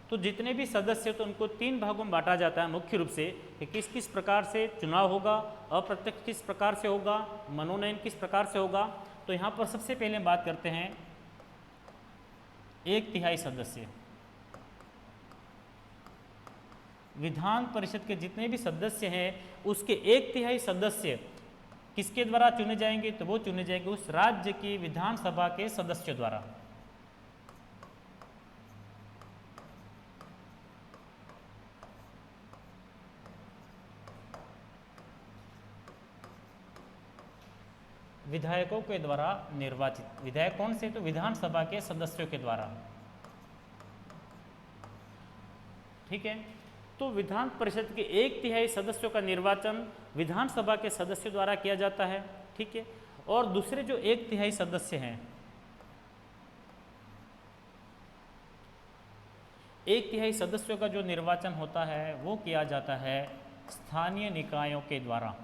तो जितने भी सदस्य तो उनको 3 भागों में बांटा जाता है मुख्य रूप से कि किस किस प्रकार से चुनाव होगा, अप्रत्यक्ष किस प्रकार से होगा, मनोनयन किस प्रकार से होगा। तो यहाँ पर सबसे पहले बात करते हैं 1/3 सदस्य। विधान परिषद के जितने भी सदस्य हैं उसके 1/3 सदस्य किसके द्वारा चुने जाएंगे, तो वो चुने जाएंगे उस राज्य की विधानसभा के सदस्यों द्वारा। विधायकों के द्वारा निर्वाचित, विधायक कौन से, तो विधानसभा के सदस्यों के द्वारा। ठीक है, तो विधान परिषद के 1/3 सदस्यों का निर्वाचन विधानसभा के सदस्यों द्वारा किया जाता है। ठीक है, और दूसरे जो 1/3 सदस्य हैं, 1/3 सदस्यों का जो निर्वाचन होता है वो किया जाता है स्थानीय निकायों के द्वारा।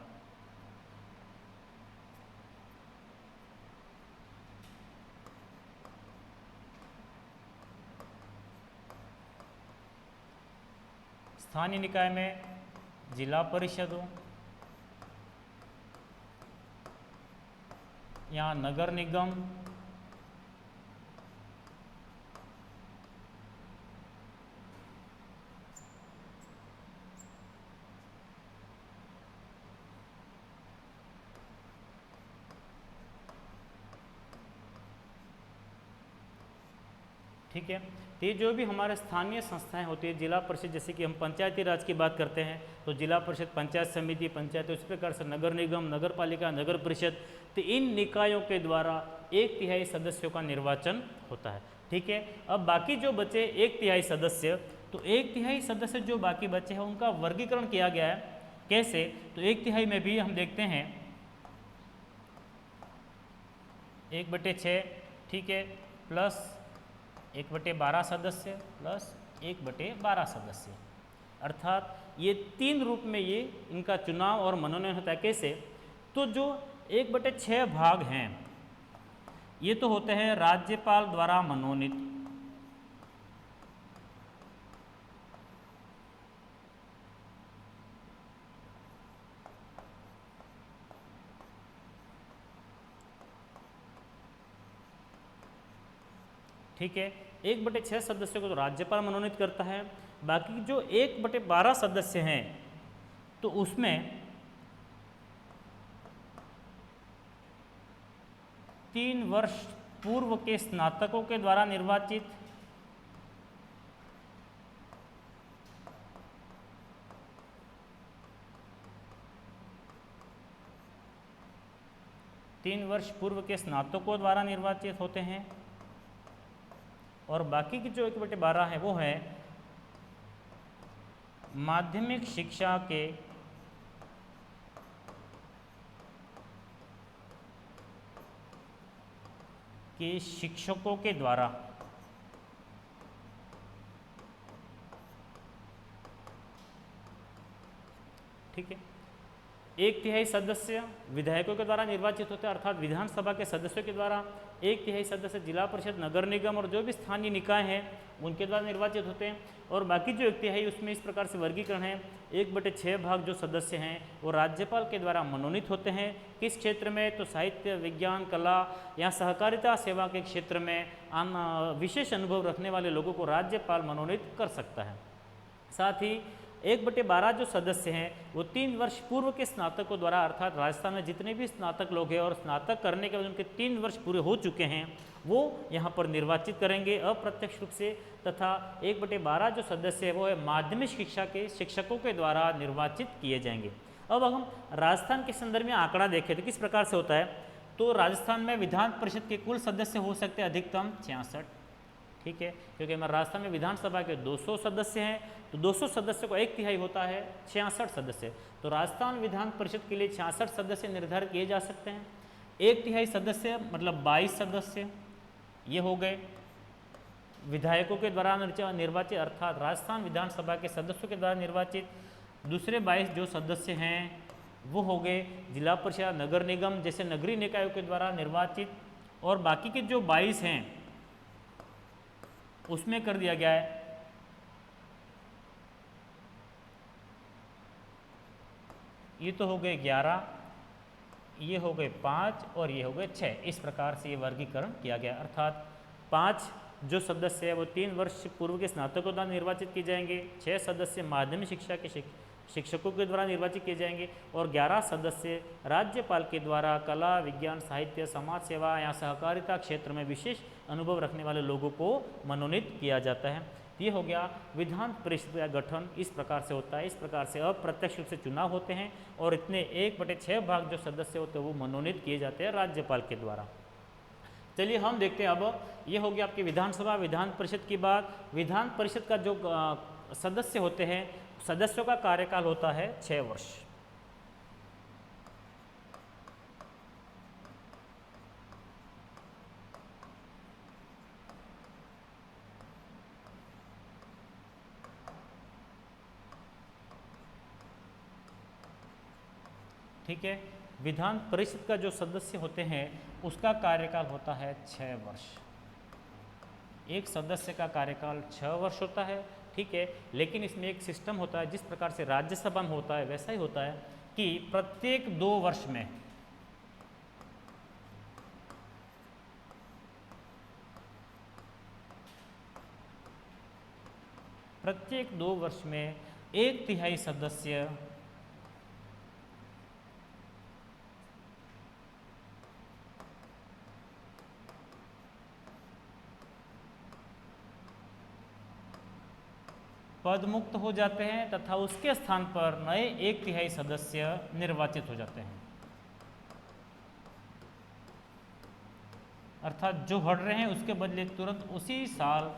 स्थानीय निकाय में जिला परिषद हो या नगर निगम, ठीक है। तो ये जो भी हमारे स्थानीय संस्थाएं होती है, जिला परिषद, जैसे कि हम पंचायती राज की बात करते हैं तो जिला परिषद, पंचायत समिति, पंचायत, उस प्रकार से नगर निगम, नगर पालिका, नगर परिषद, तो इन निकायों के द्वारा 1/3 सदस्यों का निर्वाचन होता है। ठीक है, अब बाकी जो बचे 1/3 सदस्य, तो 1/3 सदस्य जो बाकी बचे हैं उनका वर्गीकरण किया गया है। कैसे, तो 1/3 में भी हम देखते हैं 1/6, ठीक है, प्लस 1/12 सदस्य प्लस 1/12 सदस्य, अर्थात ये 3 रूप में ये इनका चुनाव और मनोनयन होता है। कैसे, तो जो 1/6 भाग हैं ये तो होते हैं राज्यपाल द्वारा मनोनीत, ठीक है। 1/6 सदस्यों को तो राज्यपाल मनोनीत करता है। बाकी जो 1/12 सदस्य हैं तो उसमें 3 वर्ष पूर्व के स्नातकों के द्वारा निर्वाचित, 3 वर्ष पूर्व के स्नातकों द्वारा निर्वाचित होते हैं। और बाकी की जो 1/12 है वो है माध्यमिक शिक्षा के शिक्षकों के द्वारा ठीक है। 1/3 सदस्य विधायकों के द्वारा निर्वाचित होते हैं, अर्थात विधानसभा के सदस्यों के द्वारा। 1/3 सदस्य जिला परिषद, नगर निगम और जो भी स्थानीय निकाय हैं उनके द्वारा निर्वाचित होते हैं। और बाकी जो 1/3 उसमें इस प्रकार से वर्गीकरण है। 1/6 भाग जो सदस्य हैं वो राज्यपाल के द्वारा मनोनीत होते हैं। किस क्षेत्र में? तो साहित्य, विज्ञान, कला या सहकारिता सेवा के क्षेत्र में विशेष अनुभव रखने वाले लोगों को राज्यपाल मनोनीत कर सकता है। साथ ही 1/12 जो सदस्य हैं वो 3 वर्ष पूर्व के स्नातकों द्वारा, अर्थात राजस्थान में जितने भी स्नातक लोग हैं और स्नातक करने के बाद उनके 3 वर्ष पूरे हो चुके हैं वो यहाँ पर निर्वाचित करेंगे अप्रत्यक्ष रूप से। तथा 1/12 जो सदस्य है वो है माध्यमिक शिक्षा के शिक्षकों के द्वारा निर्वाचित किए जाएंगे। अब हम राजस्थान के संदर्भ में आंकड़ा देखें तो किस प्रकार से होता है। तो राजस्थान में विधान परिषद के कुल सदस्य हो सकते हैं अधिकतम 66, ठीक है, क्योंकि हमारे राजस्थान में विधानसभा के 200 सदस्य हैं तो 200 सदस्य को 1/3 होता है 66 सदस्य। तो राजस्थान विधान परिषद के लिए 66 सदस्य निर्धारित किए जा सकते हैं। 1/3 सदस्य मतलब 22 सदस्य ये हो गए विधायकों के द्वारा निर्वाचित, अर्थात राजस्थान विधानसभा के सदस्यों के द्वारा निर्वाचित। दूसरे 22 जो सदस्य हैं वो हो गए जिला परिषद, नगर निगम जैसे नगरीय निकायों के द्वारा निर्वाचित। और बाकी के जो 22 हैं उसमें कर दिया गया है ये तो हो गए 11, ये हो गए 5 और ये हो गए 6। इस प्रकार से ये वर्गीकरण किया गया, अर्थात 5 जो सदस्य है वो 3 वर्ष पूर्व के स्नातकों द्वारा निर्वाचित किए जाएंगे, 6 सदस्य माध्यमिक शिक्षा के शिक्षकों के द्वारा निर्वाचित किए जाएंगे और 11 सदस्य राज्यपाल के द्वारा कला, विज्ञान, साहित्य, समाज सेवा या सहकारिता क्षेत्र में विशेष अनुभव रखने वाले लोगों को मनोनीत किया जाता है। ये हो गया विधान परिषद का गठन इस प्रकार से होता है। इस प्रकार से अप्रत्यक्ष रूप से चुनाव होते हैं और इतने 1/6 भाग जो सदस्य होते हैं वो मनोनीत किए जाते हैं राज्यपाल के द्वारा। चलिए हम देखते हैं अब ये हो गया आपकी विधानसभा विधान परिषद की बात। विधान परिषद का जो सदस्य होते हैं सदस्यों का कार्यकाल होता है 6 वर्ष। ठीक है, विधान परिषद का जो सदस्य होते हैं उसका कार्यकाल होता है 6 वर्ष। एक सदस्य का कार्यकाल 6 वर्ष होता है, ठीक है। लेकिन इसमें एक सिस्टम होता है जिस प्रकार से राज्यसभा में होता है वैसा ही होता है कि प्रत्येक 2 वर्ष में प्रत्येक 2 वर्ष में 1/3 सदस्य पद मुक्त हो जाते हैं तथा उसके स्थान पर नए 1/3 सदस्य निर्वाचित हो जाते हैं। अर्थात जो हट रहे हैं उसके बदले तुरंत उसी साल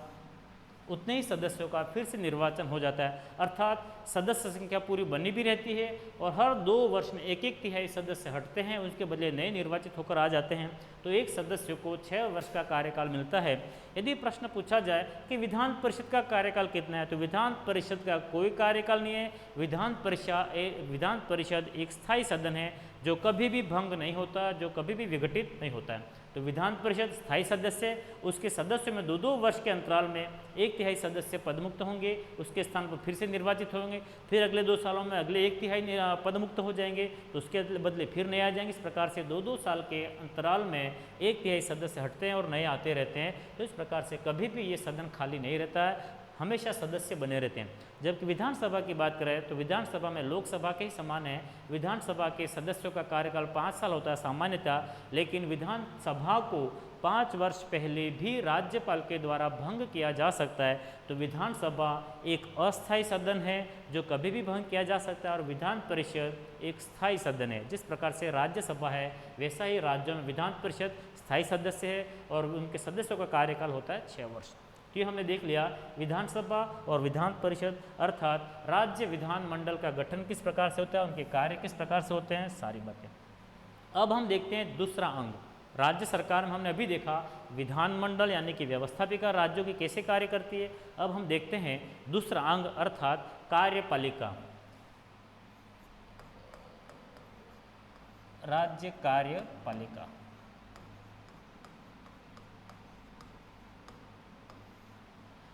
उतने ही सदस्यों का फिर से निर्वाचन हो जाता है। अर्थात सदस्य संख्या पूरी बनी भी रहती है और हर 2 वर्ष में 1/3 सदस्य हटते हैं, उसके बदले नए निर्वाचित होकर आ जाते हैं। तो एक सदस्य को 6 वर्ष का कार्यकाल मिलता है। यदि प्रश्न पूछा जाए कि विधान परिषद का कार्यकाल कितना है तो विधान परिषद का कोई कार्यकाल नहीं है। विधान परिषद एक स्थायी सदन है जो कभी भी भंग नहीं होता, जो कभी भी विघटित नहीं होता है। तो विधान परिषद स्थायी सदस्य, उसके सदस्यों में 2-2 वर्ष के अंतराल में 1/3 सदस्य पदमुक्त होंगे, उसके स्थान पर फिर से निर्वाचित होंगे, फिर अगले 2 सालों में अगले 1/3 पदमुक्त हो जाएंगे, तो उसके बदले फिर नए आ जाएंगे। इस प्रकार से 2-2 साल के अंतराल में 1/3 सदस्य हटते हैं और नए आते रहते हैं। तो इस प्रकार से कभी भी ये सदन खाली नहीं रहता है, हमेशा सदस्य बने रहते हैं। जबकि विधानसभा की बात करें तो विधानसभा में लोकसभा के ही समान है। विधानसभा के सदस्यों का कार्यकाल 5 साल होता है सामान्यतः, लेकिन विधानसभा को 5 वर्ष पहले भी राज्यपाल के द्वारा भंग किया जा सकता है। तो विधानसभा एक अस्थायी सदन है जो कभी भी भंग किया जा सकता है, और विधान परिषद एक स्थायी सदन है। जिस प्रकार से राज्यसभा है वैसा ही राज्यों में विधान परिषद स्थायी सदस्य है और उनके सदस्यों का कार्यकाल होता है 6 वर्ष। तो ये हमने देख लिया विधानसभा और विधान परिषद अर्थात राज्य विधानमंडल का गठन किस प्रकार से होता है, उनके कार्य किस प्रकार से होते हैं, सारी बातें। अब हम देखते हैं दूसरा अंग। राज्य सरकार में हमने अभी देखा विधानमंडल यानी कि व्यवस्थापिका राज्यों की कैसे कार्य करती है। अब हम देखते हैं दूसरा अंग अर्थात कार्यपालिका, राज्य कार्यपालिका।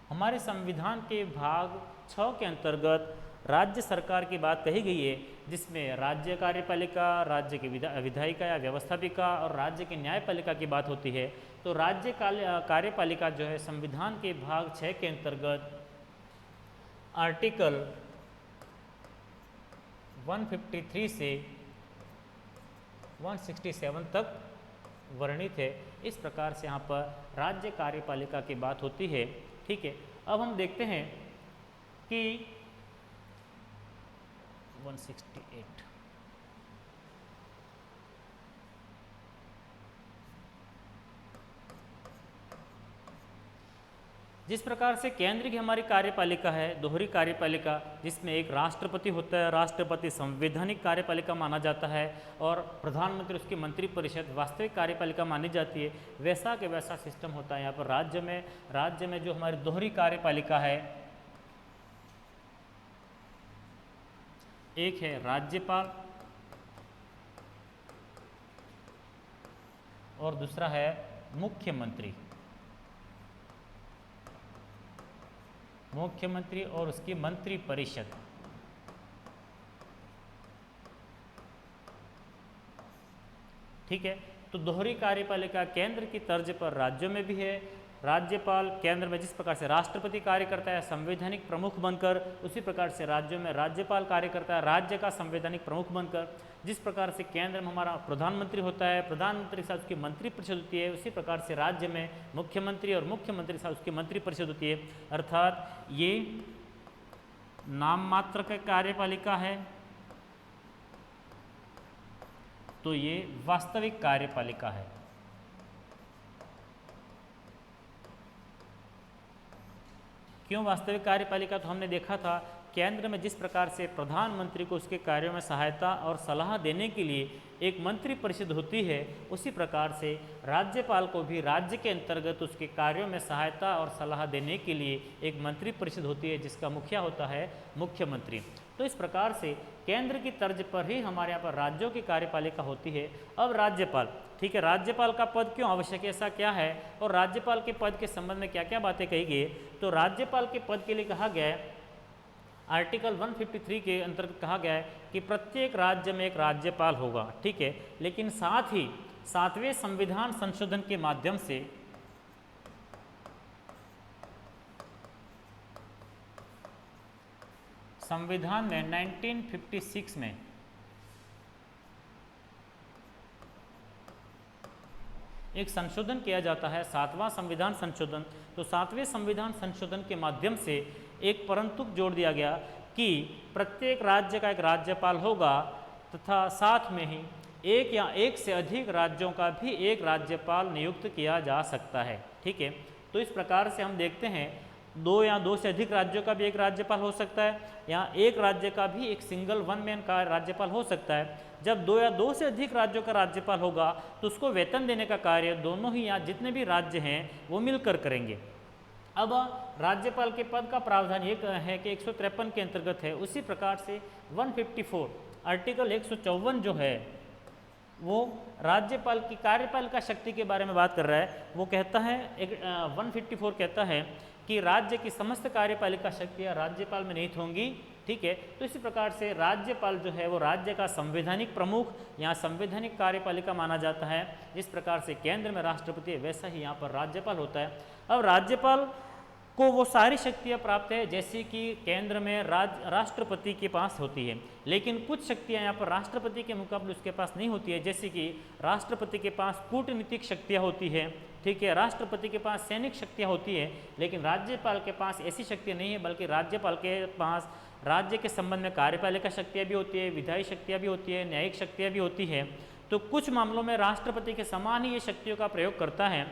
हमारे संविधान के भाग 6 के अंतर्गत राज्य सरकार की बात कही गई है, जिसमें राज्य कार्यपालिका, राज्य की विधायिका या व्यवस्थापिका और राज्य की न्यायपालिका की बात होती है। तो राज्य कार्यपालिका जो है संविधान के भाग 6 के अंतर्गत आर्टिकल 153 से 167 तक वर्णित है। इस प्रकार से यहाँ पर राज्य कार्यपालिका की बात होती है। ठीक है, अब हम देखते हैं कि 168 जिस प्रकार से केंद्र की हमारी कार्यपालिका है दोहरी कार्यपालिका, जिसमें एक राष्ट्रपति होता है, राष्ट्रपति संवैधानिक कार्यपालिका माना जाता है और प्रधानमंत्री उसकी मंत्रिपरिषद वास्तविक कार्यपालिका मानी जाती है। वैसा के वैसा सिस्टम होता है यहाँ पर राज्य में जो हमारी दोहरी कार्यपालिका है, एक है राज्यपाल और दूसरा है मुख्यमंत्री और उसकी मंत्रिपरिषद। ठीक है, तो दोहरी कार्यपालिका केंद्र की तर्ज पर राज्यों में भी है। राज्यपाल केंद्र में जिस प्रकार से राष्ट्रपति कार्य करता है संवैधानिक प्रमुख बनकर, उसी प्रकार से राज्यों में राज्यपाल कार्य करता है राज्य का संवैधानिक प्रमुख बनकर। जिस प्रकार से केंद्र में हमारा प्रधानमंत्री होता है, प्रधानमंत्री के साथ उसकी मंत्रिपरिषद होती है, उसी प्रकार से राज्य में मुख्यमंत्री और मुख्यमंत्री के साथ उसकी मंत्रिपरिषद होती है। अर्थात ये नाम मात्र का कार्यपालिका है, तो ये वास्तविक कार्यपालिका है। क्यों वास्तविक कार्यपालिका? तो हमने देखा था केंद्र में जिस प्रकार से प्रधानमंत्री को उसके कार्यों में सहायता और सलाह देने के लिए एक मंत्रिपरिषद होती है, उसी प्रकार से राज्यपाल को भी राज्य के अंतर्गत उसके कार्यों में सहायता और सलाह देने के लिए एक मंत्रिपरिषद होती है, जिसका मुखिया होता है मुख्यमंत्री। तो इस प्रकार से केंद्र की तर्ज पर ही हमारे यहाँ पर राज्यों की कार्यपालिका होती है। अब राज्यपाल, ठीक है, राज्यपाल का पद क्यों आवश्यक है, ऐसा क्या है और राज्यपाल के पद के संबंध में क्या क्या बातें कही गई? तो राज्यपाल के पद के लिए कहा गया है, आर्टिकल 153 के अंतर्गत कहा गया है कि प्रत्येक राज्य में एक राज्यपाल होगा। ठीक है, लेकिन साथ ही 7वें संविधान संशोधन के माध्यम से संविधान में 1956 में एक संशोधन किया जाता है, 7वां संविधान संशोधन। तो 7वें संविधान संशोधन के माध्यम से एक परंतु जोड़ दिया गया कि प्रत्येक राज्य का एक राज्यपाल होगा तथा साथ में ही एक या एक से अधिक राज्यों का भी एक राज्यपाल नियुक्त किया जा सकता है। ठीक है, तो इस प्रकार से हम देखते हैं 2 या 2 से अधिक राज्यों का भी एक राज्यपाल हो सकता है, या एक राज्य का भी एक सिंगल वन मैन का राज्यपाल हो सकता है। जब 2 या 2 से अधिक राज्यों का राज्यपाल होगा तो उसको वेतन देने का कार्य दोनों ही या जितने भी राज्य हैं वो मिलकर करेंगे। अब राज्यपाल के पद का प्रावधान ये है कि 153 के अंतर्गत है। उसी प्रकार से 154 आर्टिकल 154 जो है वो राज्यपाल की कार्यपालिका शक्ति के बारे में बात कर रहा है। वो कहता है 154 कहता है कि राज्य की समस्त कार्यपालिका शक्तियाँ राज्यपाल में निहित होंगी। ठीक है, तो इसी प्रकार से राज्यपाल जो है वो राज्य का संवैधानिक प्रमुख या संवैधानिक कार्यपालिका माना जाता है। जिस प्रकार से केंद्र में राष्ट्रपति है वैसा ही यहाँ पर राज्यपाल होता है। अब राज्यपाल को वो सारी शक्तियाँ प्राप्त है जैसे कि केंद्र में राष्ट्रपति के पास होती है, लेकिन कुछ शक्तियाँ यहाँ पर राष्ट्रपति के मुकाबले उसके पास नहीं होती है। जैसे कि राष्ट्रपति के पास कूटनीतिक शक्तियाँ होती है, ठीक है, राष्ट्रपति के पास सैनिक शक्तियाँ होती है, लेकिन राज्यपाल के पास ऐसी शक्तियाँ नहीं है, बल्कि राज्यपाल के पास राज्य के संबंध में कार्यपालिका शक्तियाँ भी होती है, विधायी शक्तियाँ भी होती है, न्यायिक शक्तियाँ भी होती है। तो कुछ मामलों में राष्ट्रपति के समान ही ये शक्तियों का प्रयोग करता है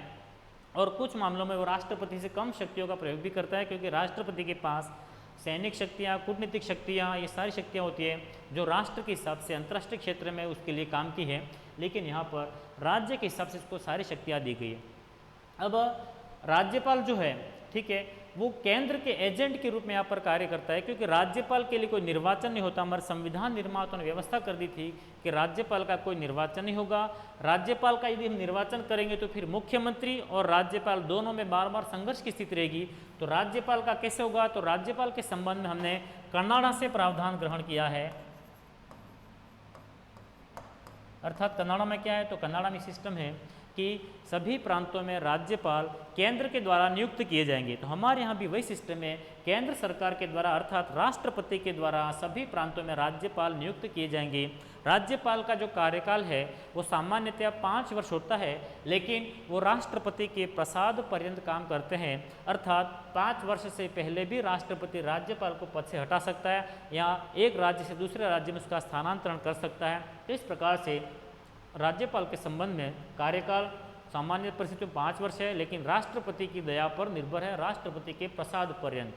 और कुछ मामलों में वो राष्ट्रपति से कम शक्तियों का प्रयोग भी करता है, क्योंकि राष्ट्रपति के पास सैनिक शक्तियाँ, कूटनीतिक शक्तियाँ, ये सारी शक्तियाँ होती है जो राष्ट्र के हिसाब से अंतर्राष्ट्रीय क्षेत्र में उसके लिए काम की है, लेकिन यहाँ पर राज्य के हिसाब से इसको सारी शक्तियाँ दी गई है। अब राज्यपाल जो है, ठीक है, वो केंद्र के एजेंट के रूप में यहाँ पर कार्य करता है, क्योंकि राज्यपाल के लिए कोई निर्वाचन नहीं होता। हमारे संविधान निर्माताओं ने व्यवस्था कर दी थी कि राज्यपाल का कोई निर्वाचन नहीं होगा। राज्यपाल का यदि हम निर्वाचन करेंगे तो फिर मुख्यमंत्री और राज्यपाल दोनों में बार बार संघर्ष की स्थिति रहेगी। तो राज्यपाल का कैसे होगा? तो राज्यपाल के संबंध में हमने कनाडा से प्रावधान ग्रहण किया है। अर्थात कनाडा में क्या है? तो कनाडा में सिस्टम है कि सभी प्रांतों में राज्यपाल केंद्र के द्वारा नियुक्त किए जाएंगे। तो हमारे यहाँ भी वही सिस्टम है, केंद्र सरकार के द्वारा अर्थात राष्ट्रपति के द्वारा सभी प्रांतों में राज्यपाल नियुक्त किए जाएंगे। राज्यपाल का जो कार्यकाल है वो सामान्यतः 5 वर्ष होता है, लेकिन वो राष्ट्रपति के प्रसाद पर्यंत काम करते हैं। अर्थात 5 वर्ष से पहले भी राष्ट्रपति राज्यपाल को पद से हटा सकता है या एक राज्य से दूसरे राज्य में उसका स्थानांतरण कर सकता है। तो इस प्रकार से राज्यपाल के संबंध में कार्यकाल सामान्य परिस्थितियों में 5 वर्ष है, लेकिन राष्ट्रपति की दया पर निर्भर है, राष्ट्रपति के प्रसाद पर्यंत।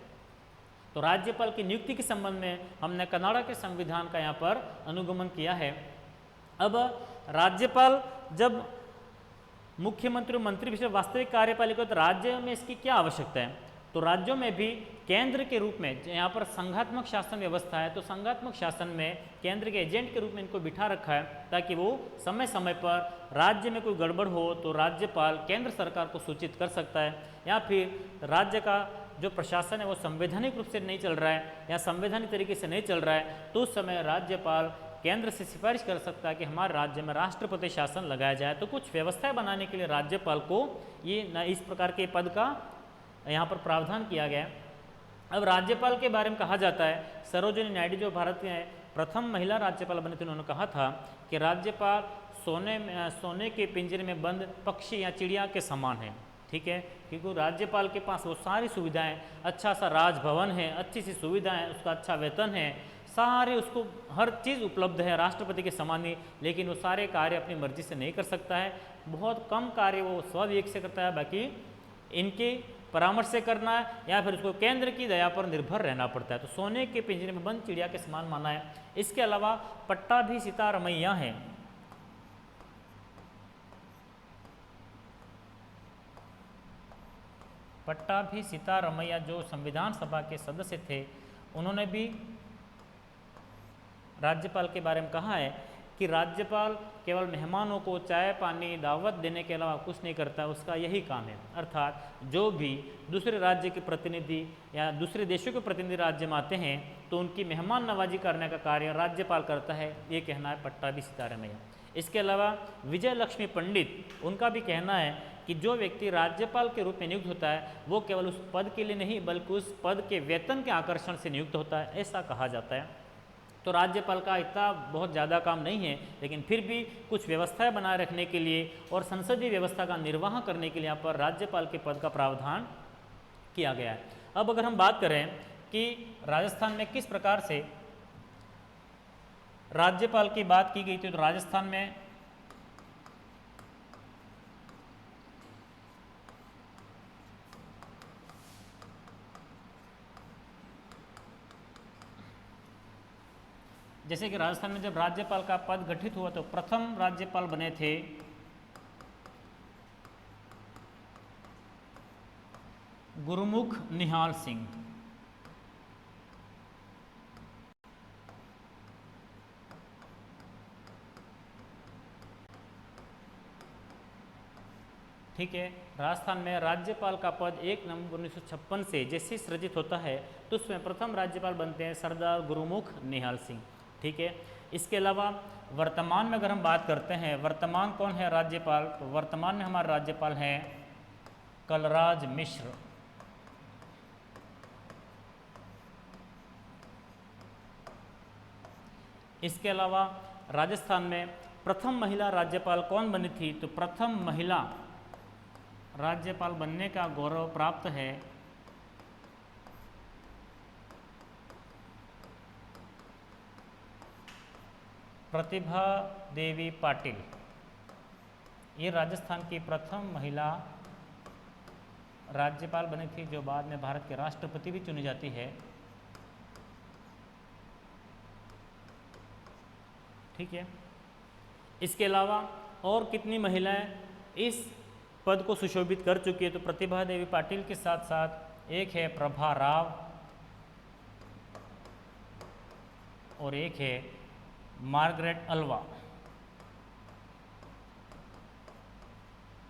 तो राज्यपाल की नियुक्ति के संबंध में हमने कनाडा के संविधान का यहाँ पर अनुगमन किया है। अब राज्यपाल जब मुख्यमंत्री और मंत्री विषय वास्तविक कार्यपालिका, तो राज्य में इसकी क्या आवश्यकता है? तो राज्यों में भी केंद्र के रूप में यहाँ पर संघात्मक शासन व्यवस्था है, तो संघात्मक शासन में केंद्र के एजेंट के रूप में इनको बिठा रखा है, ताकि वो समय समय पर राज्य में कोई गड़बड़ हो तो राज्यपाल केंद्र सरकार को सूचित कर सकता है, या फिर राज्य का जो प्रशासन है वो संवैधानिक रूप से नहीं चल रहा है या संवैधानिक तरीके से नहीं चल रहा है, तो उस समय राज्यपाल केंद्र से सिफारिश कर सकता है कि हमारे राज्य में राष्ट्रपति शासन लगाया जाए। तो कुछ व्यवस्थाएं बनाने के लिए राज्यपाल को ये इस प्रकार के पद का यहाँ पर प्रावधान किया गया है। अब राज्यपाल के बारे में कहा जाता है, सरोजिनी नायडू जो भारत के प्रथम महिला राज्यपाल बने थे, उन्होंने कहा था कि राज्यपाल सोने के पिंजरे में बंद पक्षी या चिड़िया के समान है। ठीक है, क्योंकि राज्यपाल के पास वो सारी सुविधाएं, अच्छा सा राजभवन है, अच्छी सी सुविधाएं, उसका अच्छा वेतन है, सारे उसको हर चीज़ उपलब्ध है राष्ट्रपति के समान ही, लेकिन वो सारे कार्य अपनी मर्जी से नहीं कर सकता है। बहुत कम कार्य वो स्वविवेक से करता है, बाकी इनके परामर्श से करना है या फिर उसको केंद्र की दया पर निर्भर रहना पड़ता है। तो सोने के पिंजरे में बंद चिड़िया के समान माना है। इसके अलावा पट्टाभिसिता रमैया हैं। पट्टाभिसिता रमैया जो संविधान सभा के सदस्य थे, उन्होंने भी राज्यपाल के बारे में कहा है कि राज्यपाल केवल मेहमानों को चाय पानी दावत देने के अलावा कुछ नहीं करता, उसका यही काम है। अर्थात जो भी दूसरे राज्य के प्रतिनिधि या दूसरे देशों के प्रतिनिधि राज्य में आते हैं तो उनकी मेहमान नवाजी करने का कार्य राज्यपाल करता है, ये कहना है पट्टाभिसिता रमैया। इसके अलावा विजय लक्ष्मी पंडित, उनका भी कहना है कि जो व्यक्ति राज्यपाल के रूप में नियुक्त होता है वो केवल उस पद के लिए नहीं बल्कि उस पद के वेतन के आकर्षण से नियुक्त होता है, ऐसा कहा जाता है। तो राज्यपाल का इतना बहुत ज़्यादा काम नहीं है, लेकिन फिर भी कुछ व्यवस्थाएं बनाए रखने के लिए और संसदीय व्यवस्था का निर्वाह करने के लिए यहाँ पर राज्यपाल के पद का प्रावधान किया गया है। अब अगर हम बात करें कि राजस्थान में किस प्रकार से राज्यपाल की बात की गई थी, तो राजस्थान में जैसे कि राजस्थान में जब राज्यपाल का पद गठित हुआ तो प्रथम राज्यपाल बने थे गुरुमुख निहाल सिंह। ठीक है। राजस्थान में राज्यपाल का पद 1 नवंबर 1956 से जैसे सृजित होता है तो उसमें प्रथम राज्यपाल बनते हैं सरदार गुरुमुख निहाल सिंह। ठीक है। इसके अलावा वर्तमान में अगर हम बात करते हैं वर्तमान कौन है राज्यपाल, तो वर्तमान में हमारे राज्यपाल हैं कलराज मिश्र। इसके अलावा राजस्थान में प्रथम महिला राज्यपाल कौन बनी थी, तो प्रथम महिला राज्यपाल बनने का गौरव प्राप्त है प्रतिभा देवी पाटिल। ये राजस्थान की प्रथम महिला राज्यपाल बनी थी जो बाद में भारत के राष्ट्रपति भी चुनी जाती है। ठीक है। इसके अलावा और कितनी महिलाएं इस पद को सुशोभित कर चुकी है, तो प्रतिभा देवी पाटिल के साथ साथ एक है प्रभा राव और एक है मार्गरेट अल्वा।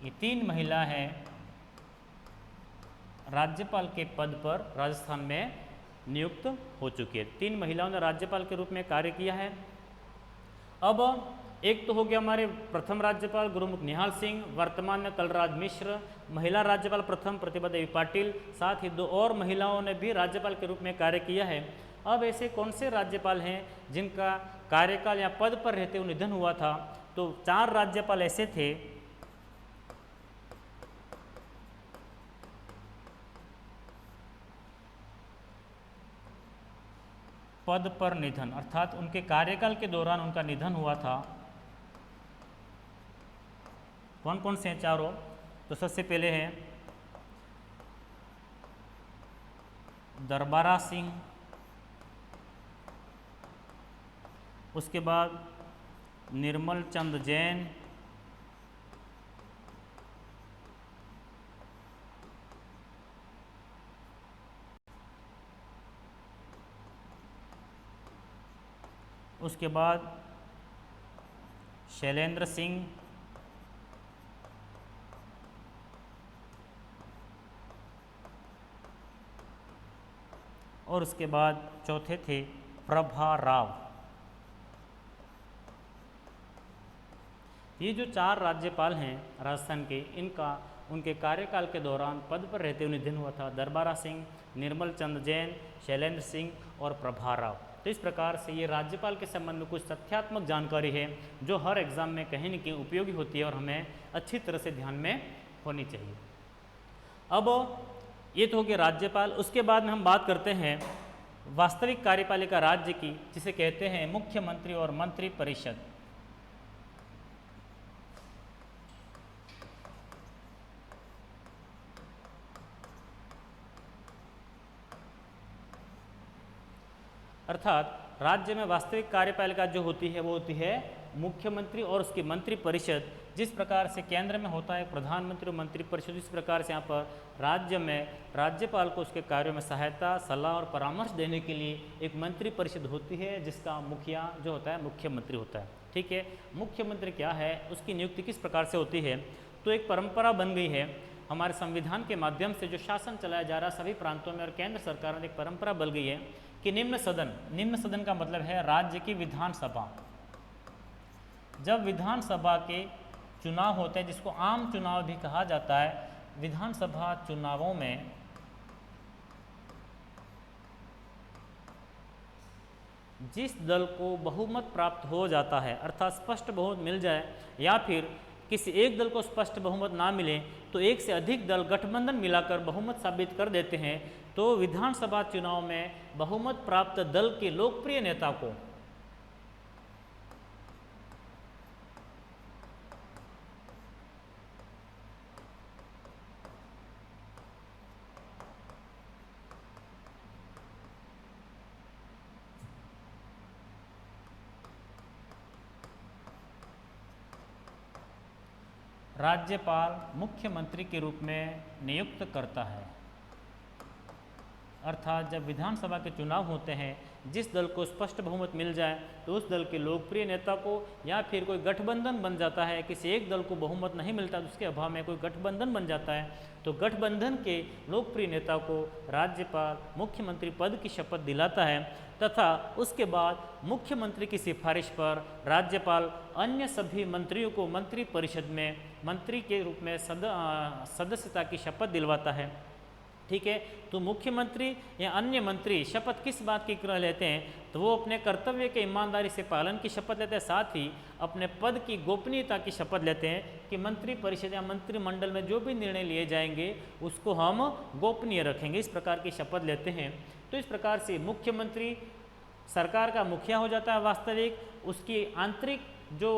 ये 3 महिला हैं राज्यपाल के पद पर राजस्थान में नियुक्त हो चुकी है। 3 महिलाओं ने राज्यपाल के रूप में कार्य किया है। अब एक तो हो गया हमारे प्रथम राज्यपाल गुरुमुख निहाल सिंह, वर्तमान में कलराज मिश्र, महिला राज्यपाल प्रथम प्रतिभा देवी पाटिल, साथ ही 2 और महिलाओं ने भी राज्यपाल के रूप में कार्य किया है। अब ऐसे कौन से राज्यपाल हैं जिनका कार्यकाल या पद पर रहते हुए निधन हुआ था, तो 4 राज्यपाल ऐसे थे पद पर निधन, अर्थात उनके कार्यकाल के दौरान उनका निधन हुआ था। कौन कौन से हैं चारों, तो सबसे पहले हैं दरबारा सिंह, उसके बाद निर्मल चंद जैन, उसके बाद शैलेंद्र सिंह, और उसके बाद चौथे थे प्रभा राव। ये जो 4 राज्यपाल हैं राजस्थान के, इनका उनके कार्यकाल के दौरान पद पर रहते हुए निधन हुआ था। दरबारा सिंह, निर्मल चंद जैन, शैलेंद्र सिंह और प्रभा राव। तो इस प्रकार से ये राज्यपाल के संबंध में कुछ तथ्यात्मक जानकारी है जो हर एग्जाम में कहीं न कहीं उपयोगी होती है और हमें अच्छी तरह से ध्यान में होनी चाहिए। अब ये तो हो गया राज्यपाल। उसके बाद में हम बात करते हैं वास्तविक कार्यपालिका राज्य की, जिसे कहते हैं मुख्यमंत्री और मंत्री परिषद। अर्थात राज्य में वास्तविक कार्यपालिका जो होती है वो होती है मुख्यमंत्री और उसकी मंत्री परिषद। जिस प्रकार से केंद्र में होता है प्रधानमंत्री और मंत्री परिषद, इस प्रकार से यहाँ पर राज्य में राज्यपाल को उसके कार्यों में सहायता, सलाह और परामर्श देने के लिए एक मंत्री परिषद होती है जिसका मुखिया जो होता है मुख्यमंत्री होता है। ठीक है। मुख्यमंत्री क्या है, उसकी नियुक्ति किस प्रकार से होती है, तो एक परंपरा बन गई है हमारे संविधान के माध्यम से जो शासन चलाया जा रहा है सभी प्रांतों में और केंद्र सरकार में, एक परंपरा बन गई है कि निम्न सदन का मतलब है राज्य की विधानसभा। जब विधानसभा के चुनाव होते हैं, जिसको आम चुनाव भी कहा जाता है, विधानसभा चुनावों में जिस दल को बहुमत प्राप्त हो जाता है, अर्थात स्पष्ट बहुमत मिल जाए या फिर किसी एक दल को स्पष्ट बहुमत ना मिले तो एक से अधिक दल गठबंधन मिलाकर बहुमत साबित कर देते हैं, तो विधानसभा चुनाव में बहुमत प्राप्त दल के लोकप्रिय नेता को राज्यपाल मुख्यमंत्री के रूप में नियुक्त करता है। अर्थात जब विधानसभा के चुनाव होते हैं जिस दल को स्पष्ट बहुमत मिल जाए तो उस दल के लोकप्रिय नेता को, या फिर कोई गठबंधन बन जाता है, किसी एक दल को बहुमत नहीं मिलता तो उसके अभाव में कोई गठबंधन बन जाता है, तो गठबंधन के लोकप्रिय नेता को राज्यपाल मुख्यमंत्री पद की शपथ दिलाता है तथा उसके बाद मुख्यमंत्री की सिफारिश पर राज्यपाल अन्य सभी मंत्रियों को मंत्रिपरिषद में मंत्री के रूप में सदस्यता की शपथ दिलवाता है। ठीक है, तो मुख्यमंत्री या अन्य मंत्री शपथ किस बात की लेते हैं, तो वो अपने कर्तव्य के ईमानदारी से पालन की शपथ लेते हैं, साथ ही अपने पद की गोपनीयता की शपथ लेते हैं कि मंत्रिपरिषद या मंत्रिमंडल में जो भी निर्णय लिए जाएंगे उसको हम गोपनीय रखेंगे, इस प्रकार की शपथ लेते हैं। तो इस प्रकार से मुख्यमंत्री सरकार का मुखिया हो जाता है वास्तविक, उसकी आंतरिक जो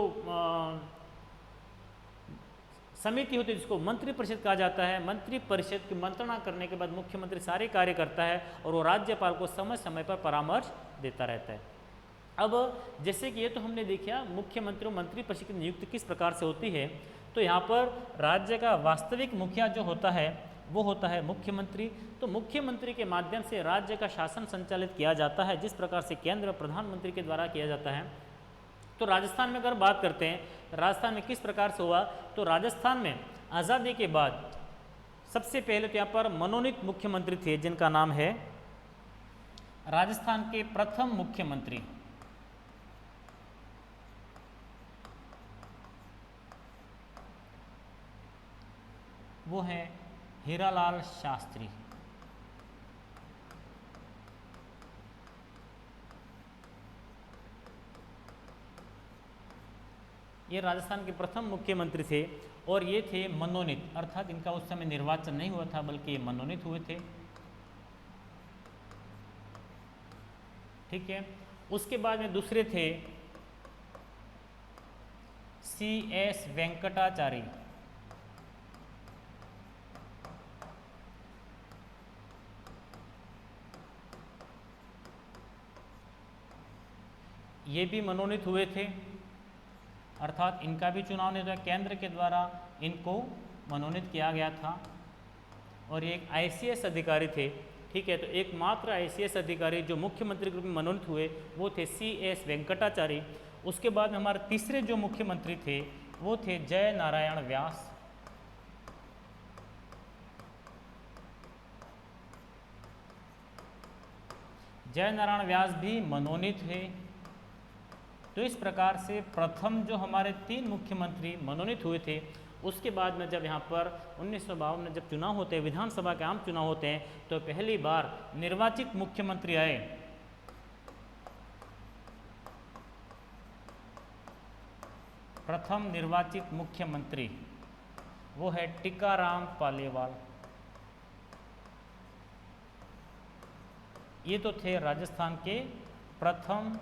समिति होती है जिसको मंत्रिपरिषद कहा जाता है, मंत्रिपरिषद की मंत्रणा करने के बाद मुख्यमंत्री सारे कार्य करता है और वो राज्यपाल को समय समय पर परामर्श देता रहता है। अब जैसे कि ये तो हमने देखा मुख्यमंत्री और मंत्रिपरिषद की नियुक्ति किस प्रकार से होती है, तो यहाँ पर राज्य का वास्तविक मुखिया जो होता है वो होता है मुख्यमंत्री। तो मुख्यमंत्री के माध्यम से राज्य का शासन संचालित किया जाता है, जिस प्रकार से केंद्र प्रधानमंत्री के द्वारा किया जाता है। तो राजस्थान में अगर बात करते हैं राजस्थान में किस प्रकार से हुआ, तो राजस्थान में आज़ादी के बाद सबसे पहले तो यहाँ पर मनोनीत मुख्यमंत्री थे जिनका नाम है, राजस्थान के प्रथम मुख्यमंत्री वो हैं हीरालाल शास्त्री। ये राजस्थान के प्रथम मुख्यमंत्री थे और ये थे मनोनीत, अर्थात इनका उस समय निर्वाचन नहीं हुआ था बल्कि ये मनोनीत हुए थे। ठीक है, उसके बाद में दूसरे थे CS वेंकटाचारी। ये भी मनोनीत हुए थे, अर्थात इनका भी चुनाव नहीं हुआ, केंद्र के द्वारा इनको मनोनीत किया गया था और ये एक ICS अधिकारी थे। ठीक है, तो एकमात्र ICS अधिकारी जो मुख्यमंत्री के रूप में मनोनीत हुए वो थे CS वेंकटाचारी। उसके बाद में हमारे तीसरे जो मुख्यमंत्री थे वो थे जय नारायण व्यास। जय नारायण व्यास भी मनोनीत थे। तो इस प्रकार से प्रथम जो हमारे 3 मुख्यमंत्री मनोनीत हुए थे, उसके बाद में जब यहाँ पर 1952 में जब चुनाव होते हैं, विधानसभा के आम चुनाव होते हैं, तो पहली बार निर्वाचित मुख्यमंत्री आए। प्रथम निर्वाचित मुख्यमंत्री वो है टीकाराम पालीवाल। ये तो थे राजस्थान के प्रथम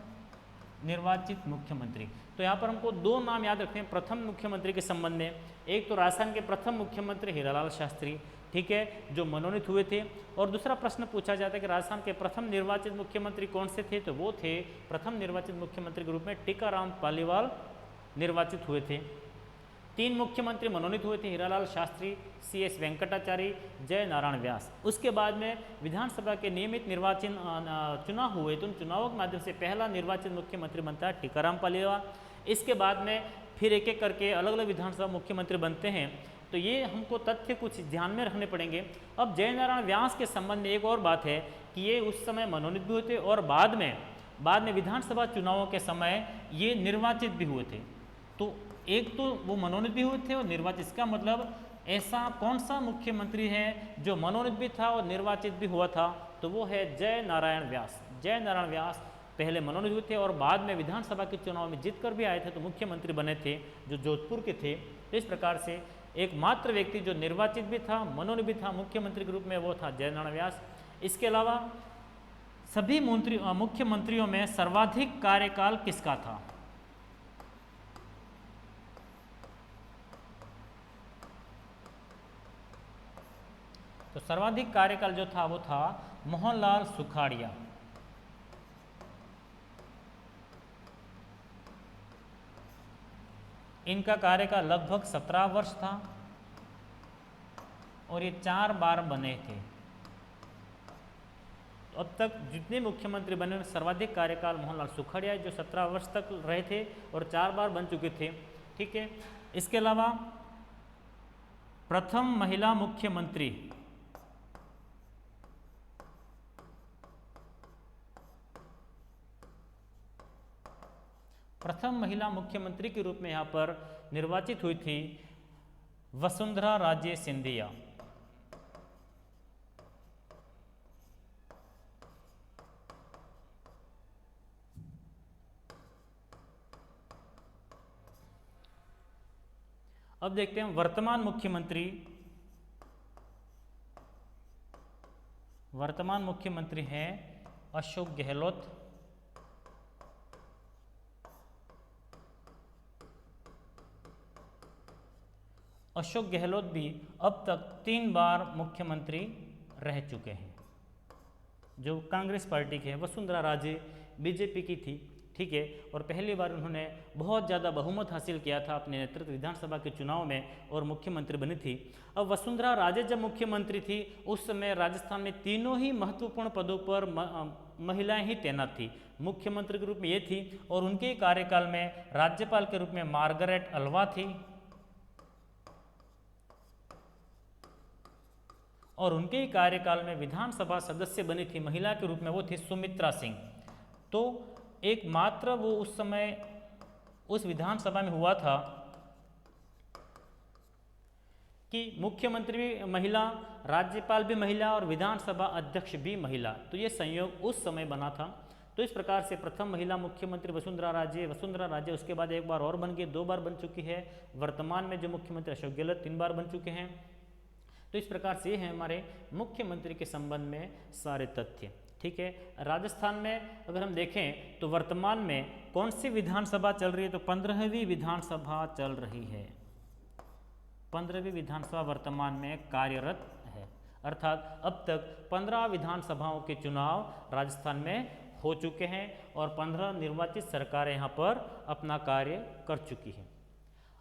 निर्वाचित मुख्यमंत्री। तो यहाँ पर हमको 2 नाम याद रखते हैं प्रथम मुख्यमंत्री के संबंध में। एक तो राजस्थान के प्रथम मुख्यमंत्री हीरालाल शास्त्री, ठीक है, जो मनोनीत हुए थे। और दूसरा प्रश्न पूछा जाता है कि राजस्थान के प्रथम निर्वाचित मुख्यमंत्री कौन से थे, तो वो थे प्रथम निर्वाचित मुख्यमंत्री के रूप में टीकाराम पालीवाल निर्वाचित हुए थे। 3 मुख्यमंत्री मनोनीत हुए थे, हीरालाल शास्त्री, CS वेंकटाचारी, जय नारायण व्यास। उसके बाद में विधानसभा के नियमित निर्वाचन चुनाव हुए, तो उन चुनावों के माध्यम से पहला निर्वाचित मुख्यमंत्री बनता है टीकाराम पालीवाल। इसके बाद में फिर एक एक करके अलग अलग विधानसभा मुख्यमंत्री बनते हैं। तो ये हमको तथ्य कुछ ध्यान में रखने पड़ेंगे। अब जय नारायण व्यास के संबंध में एक और बात है कि ये उस समय मनोनीत भी हुए थे और बाद में विधानसभा चुनावों के समय ये निर्वाचित भी हुए थे। तो एक तो वो मनोनीत भी हुए थे और निर्वाचित, इसका मतलब ऐसा कौन सा मुख्यमंत्री है जो मनोनीत भी था और निर्वाचित भी हुआ था, तो वो है जय नारायण व्यास। जय नारायण व्यास पहले मनोनीत हुए थे और बाद में विधानसभा के चुनाव में जीत कर भी आए थे, तो मुख्यमंत्री बने थे, जो जोधपुर के थे। इस प्रकार से एकमात्र व्यक्ति जो निर्वाचित भी था, मनोनीत भी था मुख्यमंत्री के रूप में, वो था जय नारायण व्यास। इसके अलावा सभी मुख्यमंत्रियों में सर्वाधिक कार्यकाल किसका था, तो सर्वाधिक कार्यकाल जो था वो था मोहनलाल सुखाड़िया। इनका कार्यकाल लगभग 17 वर्ष था और ये 4 बार बने थे। अब तक जितने मुख्यमंत्री बने सर्वाधिक कार्यकाल मोहनलाल सुखड़िया जो 17 वर्ष तक रहे थे और 4 बार बन चुके थे। ठीक है, इसके अलावा प्रथम महिला मुख्यमंत्री, प्रथम महिला मुख्यमंत्री के रूप में यहाँ पर निर्वाचित हुई थी वसुंधरा राजे सिंधिया। अब देखते हैं वर्तमान मुख्यमंत्री। वर्तमान मुख्यमंत्री हैं अशोक गहलोत। अशोक गहलोत भी अब तक 3 बार मुख्यमंत्री रह चुके हैं। जो कांग्रेस पार्टी के हैं, वसुंधरा राजे बीजेपी की थी। ठीक है, और पहली बार उन्होंने बहुत ज़्यादा बहुमत हासिल किया था अपने नेतृत्व विधानसभा के चुनाव में और मुख्यमंत्री बनी थी। अब वसुंधरा राजे जब मुख्यमंत्री थी उस समय राजस्थान में तीनों ही महत्वपूर्ण पदों पर महिलाएं ही तैनात थी। मुख्यमंत्री के रूप में ये थी और उनके कार्यकाल में राज्यपाल के रूप में मार्गरेट अल्वा थी और उनके ही कार्यकाल में विधानसभा सदस्य बनी थी महिला के रूप में, वो थी सुमित्रा सिंह। तो एकमात्र वो उस समय उस विधानसभा में हुआ था कि मुख्यमंत्री भी महिला, राज्यपाल भी महिला और विधानसभा अध्यक्ष भी महिला। तो ये संयोग उस समय बना था। तो इस प्रकार से प्रथम महिला मुख्यमंत्री वसुंधरा राजे उसके बाद एक बार और बन गई, 2 बार बन चुकी है। वर्तमान में जो मुख्यमंत्री अशोक गहलोत 3 बार बन चुके हैं। तो इस प्रकार से ये है हमारे मुख्यमंत्री के संबंध में सारे तथ्य। ठीक है, राजस्थान में अगर हम देखें तो वर्तमान में कौन सी विधानसभा चल रही है, तो 15वीं विधानसभा चल रही है। 15वीं विधानसभा वर्तमान में कार्यरत है, अर्थात अब तक 15 विधानसभाओं के चुनाव राजस्थान में हो चुके हैं और 15 निर्वाचित सरकारें यहाँ पर अपना कार्य कर चुकी हैं।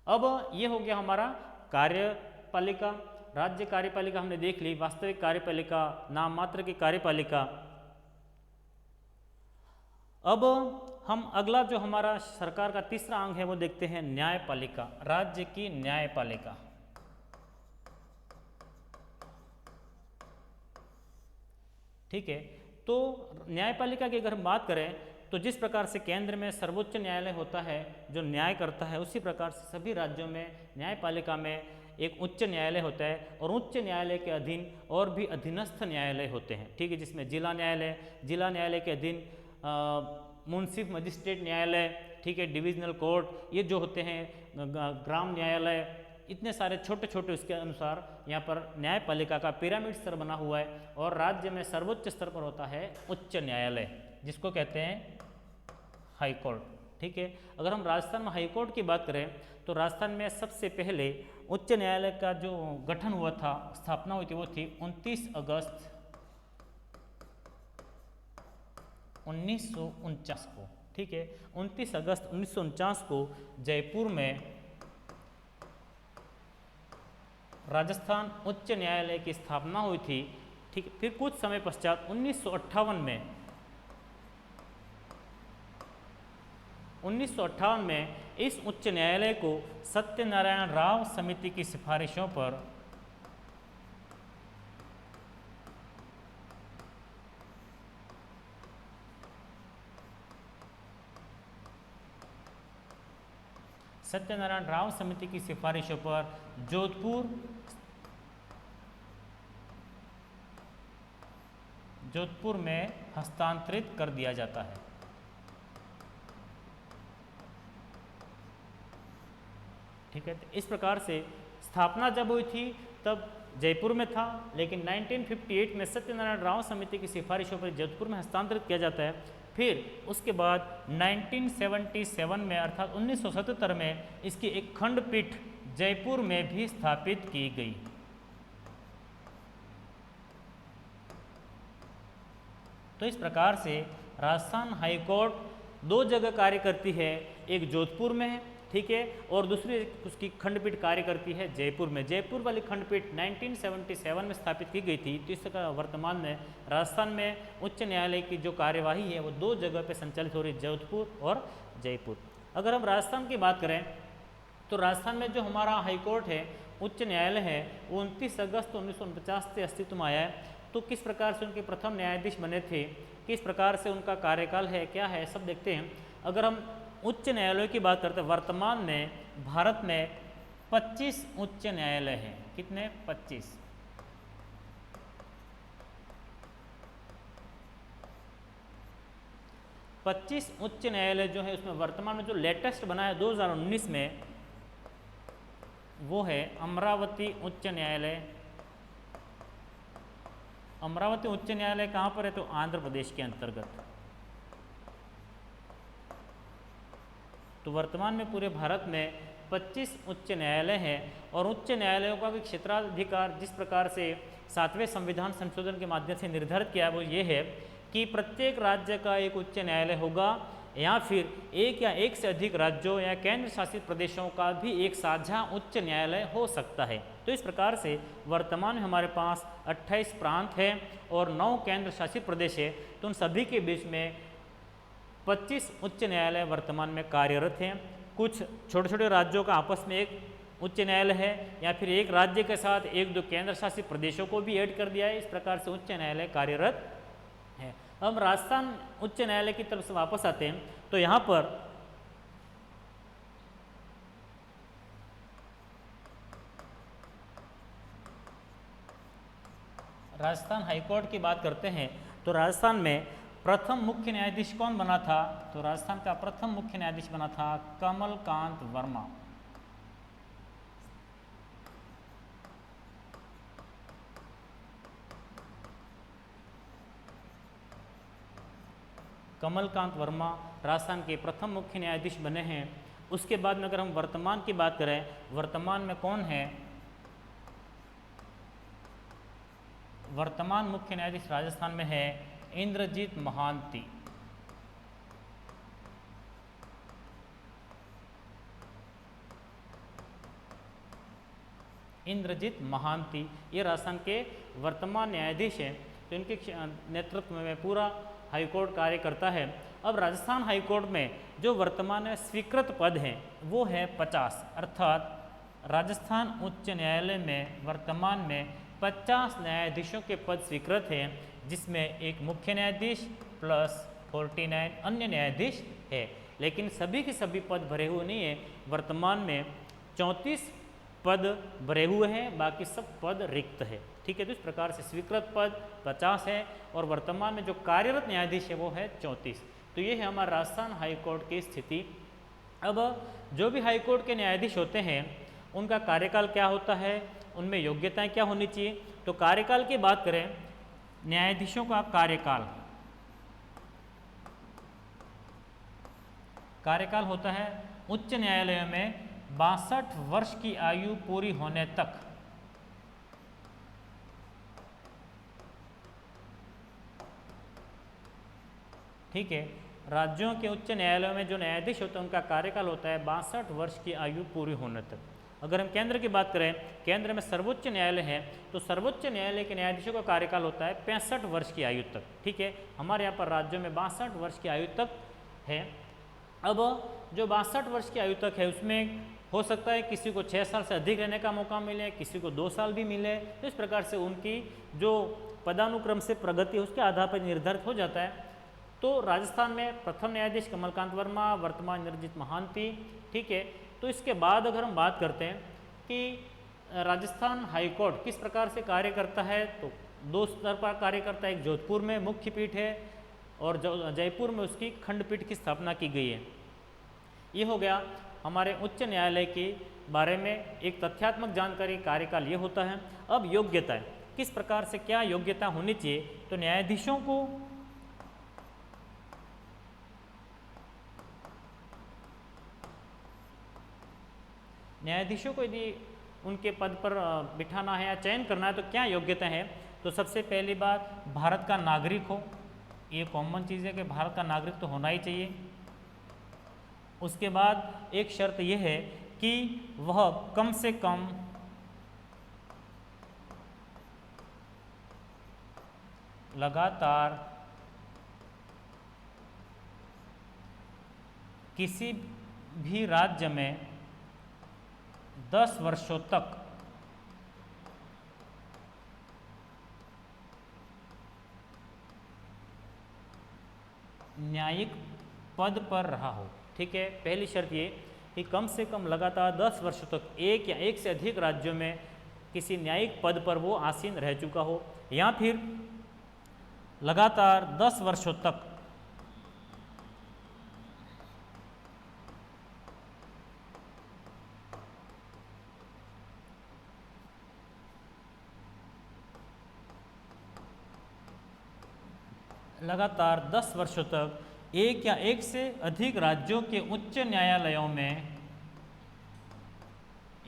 अब ये हो गया हमारा कार्यपालिका, राज्य कार्यपालिका हमने देख ली, वास्तविक कार्यपालिका, नाम मात्र की कार्यपालिका। अब हम अगला जो हमारा सरकार का तीसरा अंग है वो देखते हैं न्यायपालिका, राज्य की न्यायपालिका। ठीक है, तो न्यायपालिका की अगर हम बात करें तो जिस प्रकार से केंद्र में सर्वोच्च न्यायालय होता है जो न्याय करता है, उसी प्रकार से सभी राज्यों में न्यायपालिका में एक उच्च न्यायालय होता है और उच्च न्यायालय के अधीन और भी अधीनस्थ न्यायालय होते हैं। ठीक है, जिसमें जिला न्यायालय के अधीन मुंसिफ मजिस्ट्रेट न्यायालय, ठीक है, डिविजनल कोर्ट, ये जो होते हैं, ग्राम न्यायालय, इतने सारे छोटे छोटे उसके अनुसार यहाँ पर न्यायपालिका का पिरामिड स्तर बना हुआ है। और राज्य में सर्वोच्च स्तर पर होता है उच्च न्यायालय, जिसको कहते हैं हाई कोर्ट। ठीक है, अगर हम राजस्थान में हाई कोर्ट की बात करें तो राजस्थान में सबसे पहले उच्च न्यायालय का जो गठन हुआ था, स्थापना हुई थी, वो थी 29 अगस्त 1949 को। ठीक है, 29 अगस्त 1949 को जयपुर में राजस्थान उच्च न्यायालय की स्थापना हुई थी। ठीक, फिर कुछ समय पश्चात 1958 में इस उच्च न्यायालय को सत्यनारायण राव समिति की सिफारिशों पर जोधपुर में हस्तांतरित कर दिया जाता है। ठीक है, तो इस प्रकार से स्थापना जब हुई थी तब जयपुर में था, लेकिन 1958 में सत्यनारायण राव समिति की सिफारिशों पर जोधपुर में हस्तांतरित किया जाता है। फिर उसके बाद 1977 में अर्थात 1977 में इसकी एक खंडपीठ जयपुर में भी स्थापित की गई। तो इस प्रकार से राजस्थान हाई कोर्ट 2 जगह कार्य करती है, एक जोधपुर में है ठीक है। और दूसरी उसकी खंडपीठ कार्य करती है जयपुर में। जयपुर वाली खंडपीठ 1977 में स्थापित की गई थी। तो इसका वर्तमान में राजस्थान में उच्च न्यायालय की जो कार्यवाही है वो 2 जगह पे संचालित हो रही है, जोधपुर और जयपुर। अगर हम राजस्थान की बात करें तो राजस्थान में जो हमारा हाईकोर्ट है, उच्च न्यायालय है, वो 29 अगस्त 1949 से अस्तित्व में आया है। तो किस प्रकार से उनके प्रथम न्यायाधीश बने थे, किस प्रकार से उनका कार्यकाल है, क्या है, सब देखते हैं। अगर हम उच्च न्यायालयों की बात करते हैं, वर्तमान में भारत में 25 उच्च न्यायालय हैं। कितने? 25। उच्च न्यायालय जो है उसमें वर्तमान में जो लेटेस्ट बना है 2019 में, वो है अमरावती उच्च न्यायालय। अमरावती उच्च न्यायालय कहाँ पर है? तो आंध्र प्रदेश के अंतर्गत। तो वर्तमान में पूरे भारत में 25 उच्च न्यायालय हैं। और उच्च न्यायालयों का भी क्षेत्राधिकार जिस प्रकार से 7वें संविधान संशोधन के माध्यम से निर्धारित किया वो ये है कि प्रत्येक राज्य का एक उच्च न्यायालय होगा, या फिर एक या एक से अधिक राज्यों या केंद्र शासित प्रदेशों का भी एक साझा उच्च न्यायालय हो सकता है। तो इस प्रकार से वर्तमान में हमारे पास 28 प्रांत हैं और 9 केंद्र शासित प्रदेश है। तो उन सभी के बीच में 25 उच्च न्यायालय वर्तमान में कार्यरत हैं। कुछ छोटे छोटे राज्यों का आपस में एक उच्च न्यायालय है, या फिर एक राज्य के साथ 1-2 केंद्र शासित प्रदेशों को भी ऐड कर दिया है। इस प्रकार से उच्च न्यायालय कार्यरत है। अब राजस्थान उच्च न्यायालय की तरफ से वापस आते हैं तो यहाँ पर राजस्थान हाईकोर्ट की बात करते हैं तो राजस्थान में प्रथम मुख्य न्यायाधीश कौन बना था? तो राजस्थान का प्रथम मुख्य न्यायाधीश बना था कमलकांत वर्मा। कमलकांत वर्मा राजस्थान के प्रथम मुख्य न्यायाधीश बने हैं। उसके बाद में अगर हम वर्तमान की बात करें, वर्तमान में कौन है? वर्तमान मुख्य न्यायाधीश राजस्थान में है इंद्रजीत महांती। इंद्रजीत महांती ये राजस्थान के वर्तमान न्यायाधीश हैं। तो इनके नेतृत्व में पूरा हाईकोर्ट कार्य करता है। अब राजस्थान हाईकोर्ट में जो वर्तमान में स्वीकृत पद हैं वो है 50, अर्थात राजस्थान उच्च न्यायालय में वर्तमान में 50 न्यायाधीशों के पद स्वीकृत हैं, जिसमें एक मुख्य न्यायाधीश प्लस 49 अन्य न्यायाधीश है। लेकिन सभी के सभी पद भरे हुए नहीं हैं। वर्तमान में 34 पद भरे हुए हैं, बाकी सब पद रिक्त है। ठीक है, तो इस प्रकार से स्वीकृत पद 50 है और वर्तमान में जो कार्यरत न्यायाधीश है वो है 34। तो ये है हमारा राजस्थान हाईकोर्ट की स्थिति। अब जो भी हाईकोर्ट के न्यायाधीश होते हैं उनका कार्यकाल क्या होता है, उनमें योग्यताएं क्या होनी चाहिए? तो कार्यकाल की बात करें, न्यायाधीशों का कार्यकाल होता है उच्च न्यायालयों में 62 वर्ष की आयु पूरी होने तक। ठीक है, राज्यों के उच्च न्यायालयों में जो न्यायाधीश होते हैं उनका कार्यकाल होता है 62 वर्ष की आयु पूरी होने तक। अगर हम केंद्र की बात करें, केंद्र में सर्वोच्च न्यायालय है तो सर्वोच्च न्यायालय के न्यायाधीशों का कार्यकाल होता है 65 वर्ष की आयु तक। ठीक है, हमारे यहाँ पर राज्यों में 62 वर्ष की आयु तक है। अब जो 62 वर्ष की आयु तक है उसमें हो सकता है किसी को 6 साल से अधिक रहने का मौका मिले, किसी को 2 साल भी मिले। तो इस प्रकार से उनकी जो पदानुक्रम से प्रगति है उसके आधार पर निर्धारित हो जाता है। तो राजस्थान में प्रथम न्यायाधीश कमलकांत वर्मा, वर्तमान इंद्रजीत महांती। ठीक है, तो इसके बाद अगर हम बात करते हैं कि राजस्थान हाईकोर्ट किस प्रकार से कार्य करता है, तो 2 स्तर पर कार्य करता है। एक जोधपुर में मुख्य पीठ है और जयपुर में उसकी खंडपीठ की स्थापना की गई है। ये हो गया हमारे उच्च न्यायालय के बारे में एक तथ्यात्मक जानकारी। कार्यकाल ये होता है। अब योग्यता है, किस प्रकार से क्या योग्यता होनी चाहिए? तो न्यायाधीशों को यदि उनके पद पर बिठाना है या चयन करना है तो क्या योग्यता है? तो सबसे पहली बात, भारत का नागरिक हो। ये कॉमन चीज़ है कि भारत का नागरिक तो होना ही चाहिए। उसके बाद एक शर्त यह है कि वह कम से कम लगातार किसी भी राज्य में 10 वर्षों तक न्यायिक पद पर रहा हो। ठीक है, पहली शर्त ये कि कम से कम लगातार 10 वर्षों तक एक या एक से अधिक राज्यों में किसी न्यायिक पद पर वो आसीन रह चुका हो, या फिर लगातार 10 वर्षों तक लगातार 10 वर्षों तक एक या एक से अधिक राज्यों के उच्च न्यायालयों में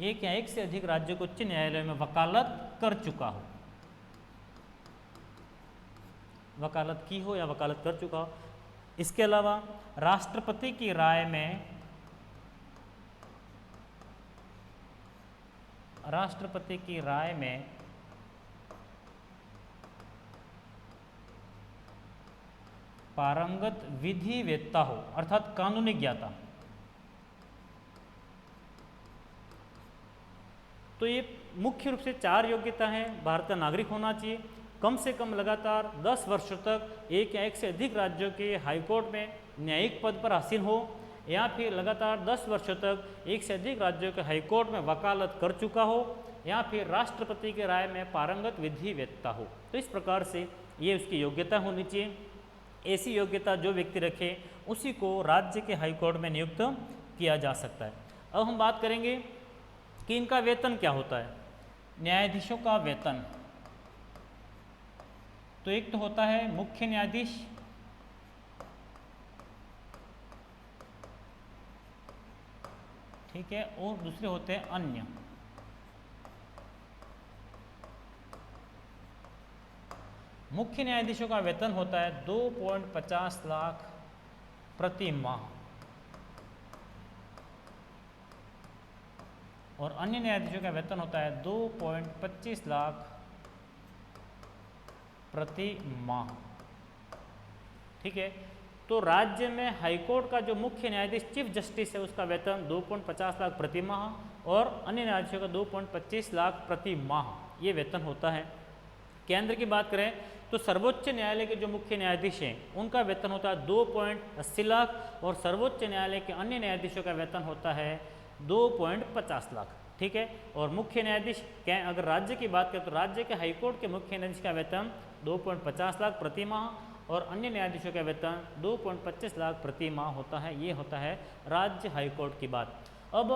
एक या एक से अधिक राज्यों के उच्च न्यायालयों में वकालत कर चुका हो, वकालत की हो या वकालत कर चुका हो। इसके अलावा राष्ट्रपति की राय में पारंगत विधि वेत्ता हो, अर्थात कानूनी ज्ञाता। तो ये मुख्य रूप से 4 योग्यता हैं। भारत का नागरिक होना चाहिए, कम से कम लगातार 10 वर्षों तक एक या एक से अधिक राज्यों के हाईकोर्ट में न्यायिक पद पर आसीन हो, या फिर लगातार 10 वर्षों तक एक से अधिक राज्यों के हाईकोर्ट में वकालत कर चुका हो, या फिर राष्ट्रपति की राय में पारंगत विधि वेत्ता हो। तो इस प्रकार से ये उसकी योग्यता होनी चाहिए। ऐसी योग्यता जो व्यक्ति रखे उसी को राज्य के हाईकोर्ट में नियुक्त किया जा सकता है। अब हम बात करेंगे कि इनका वेतन क्या होता है। न्यायाधीशों का वेतन, तो एक तो होता है मुख्य न्यायाधीश, ठीक है, और दूसरे होते हैं अन्य। मुख्य न्यायाधीशों का वेतन होता है 2.50 लाख प्रति माह, और अन्य न्यायाधीशों का वेतन होता है 2.25 लाख प्रति माह। ठीक है, तो राज्य में हाईकोर्ट का जो मुख्य न्यायाधीश चीफ जस्टिस है उसका वेतन 2.50 लाख प्रति माह, और अन्य न्यायाधीशों का 2.25 लाख प्रति माह ये वेतन होता है। केंद्र की बात करें तो सर्वोच्च न्यायालय के जो मुख्य न्यायाधीश हैं उनका वेतन होता है 2.80 लाख, और सर्वोच्च न्यायालय के अन्य न्यायाधीशों का वेतन होता है 2.50 लाख। ठीक है, और मुख्य न्यायाधीश अगर राज्य की बात करें तो राज्य के हाईकोर्ट के मुख्य न्यायाधीश का वेतन 2.50 लाख प्रति माह, और अन्य न्यायाधीशों का वेतन 2.25 लाख प्रति माह होता है। ये होता है राज्य हाईकोर्ट की बात। अब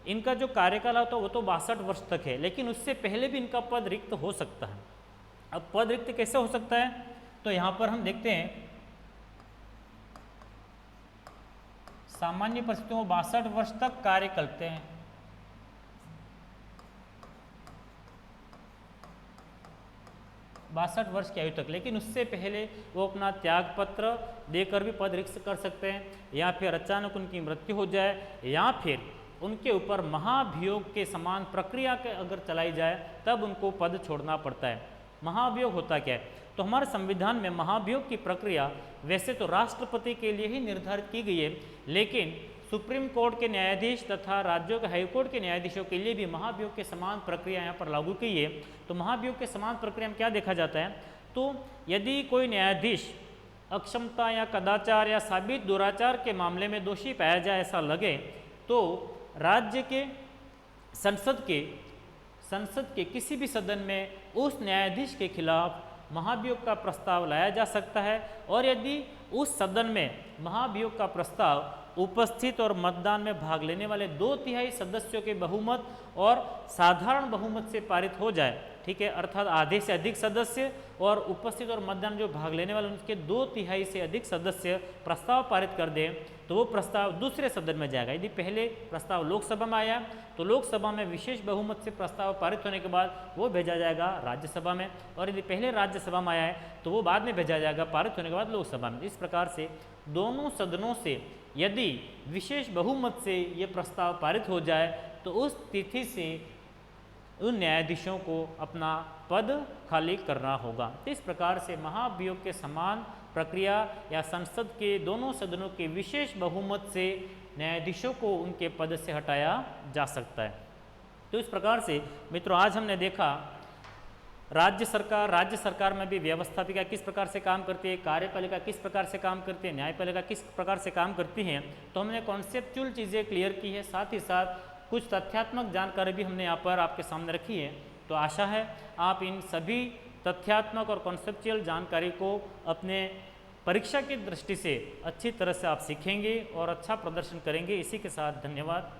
इनका जो कार्यकाल होता है वो तो 62 वर्ष तक है, लेकिन उससे पहले भी इनका पद रिक्त हो सकता है। अब पद रिक्त कैसे हो सकता है, तो यहाँ पर हम देखते हैं सामान्य परिस्थितियों में 62 वर्ष तक कार्य करते हैं। बासठ वर्ष की आयु तक, लेकिन उससे पहले वो अपना त्याग पत्र देकर भी पद रिक्त कर सकते हैं, या फिर अचानक उनकी मृत्यु हो जाए, या फिर उनके ऊपर महाभियोग के समान प्रक्रिया के अगर चलाई जाए तब उनको पद छोड़ना पड़ता है। महाभियोग होता क्या है, तो हमारे संविधान में महाभियोग की प्रक्रिया वैसे तो राष्ट्रपति के लिए ही निर्धारित की गई है, लेकिन सुप्रीम कोर्ट के न्यायाधीश तथा राज्यों के हाईकोर्ट के न्यायाधीशों के लिए भी महाभियोग के समान प्रक्रिया यहाँ पर लागू की है। तो महाभियोग के समान प्रक्रिया में क्या देखा जाता है, तो यदि कोई न्यायाधीश अक्षमता या कदाचार या साबित दुराचार के मामले में दोषी पाया जाए, ऐसा लगे, तो राज्य के संसद के किसी भी सदन में उस न्यायाधीश के खिलाफ महाभियोग का प्रस्ताव लाया जा सकता है, और यदि उस सदन में महाभियोग का प्रस्ताव उपस्थित और मतदान में भाग लेने वाले 2/3 सदस्यों के बहुमत और साधारण बहुमत से पारित हो जाए, ठीक है, अर्थात आधे से अधिक सदस्य और उपस्थित और मतदान जो भाग लेने वाले उनके 2/3 से अधिक सदस्य प्रस्ताव पारित कर दें, तो वो प्रस्ताव दूसरे सदन में जाएगा। यदि पहले प्रस्ताव लोकसभा में आया तो लोकसभा में विशेष बहुमत से प्रस्ताव पारित होने के बाद वो भेजा जाएगा राज्यसभा में, और यदि पहले राज्यसभा में आया है तो वो बाद में भेजा जाएगा पारित होने के बाद लोकसभा में। इस प्रकार से दोनों सदनों से यदि विशेष बहुमत से ये प्रस्ताव पारित हो जाए तो उस तिथि से उन न्यायाधीशों को अपना पद खाली करना होगा। तो इस प्रकार से महाभियोग के समान प्रक्रिया या संसद के दोनों सदनों के विशेष बहुमत से न्यायाधीशों को उनके पद से हटाया जा सकता है। तो इस प्रकार से मित्रों आज हमने देखा राज्य सरकार में भी व्यवस्थापिका किस प्रकार से काम करती है, कार्यपालिका किस प्रकार से काम करती है, न्यायपालिका किस प्रकार से काम करती है। तो हमने कॉन्सेप्चुअल चीज़ें क्लियर की है, साथ ही साथ कुछ तथ्यात्मक जानकारी भी हमने यहाँ पर आपके सामने रखी है। तो आशा है आप इन सभी तथ्यात्मक और कॉन्सेप्चुअल जानकारी को अपने परीक्षा की दृष्टि से अच्छी तरह से आप सीखेंगे और अच्छा प्रदर्शन करेंगे। इसी के साथ धन्यवाद।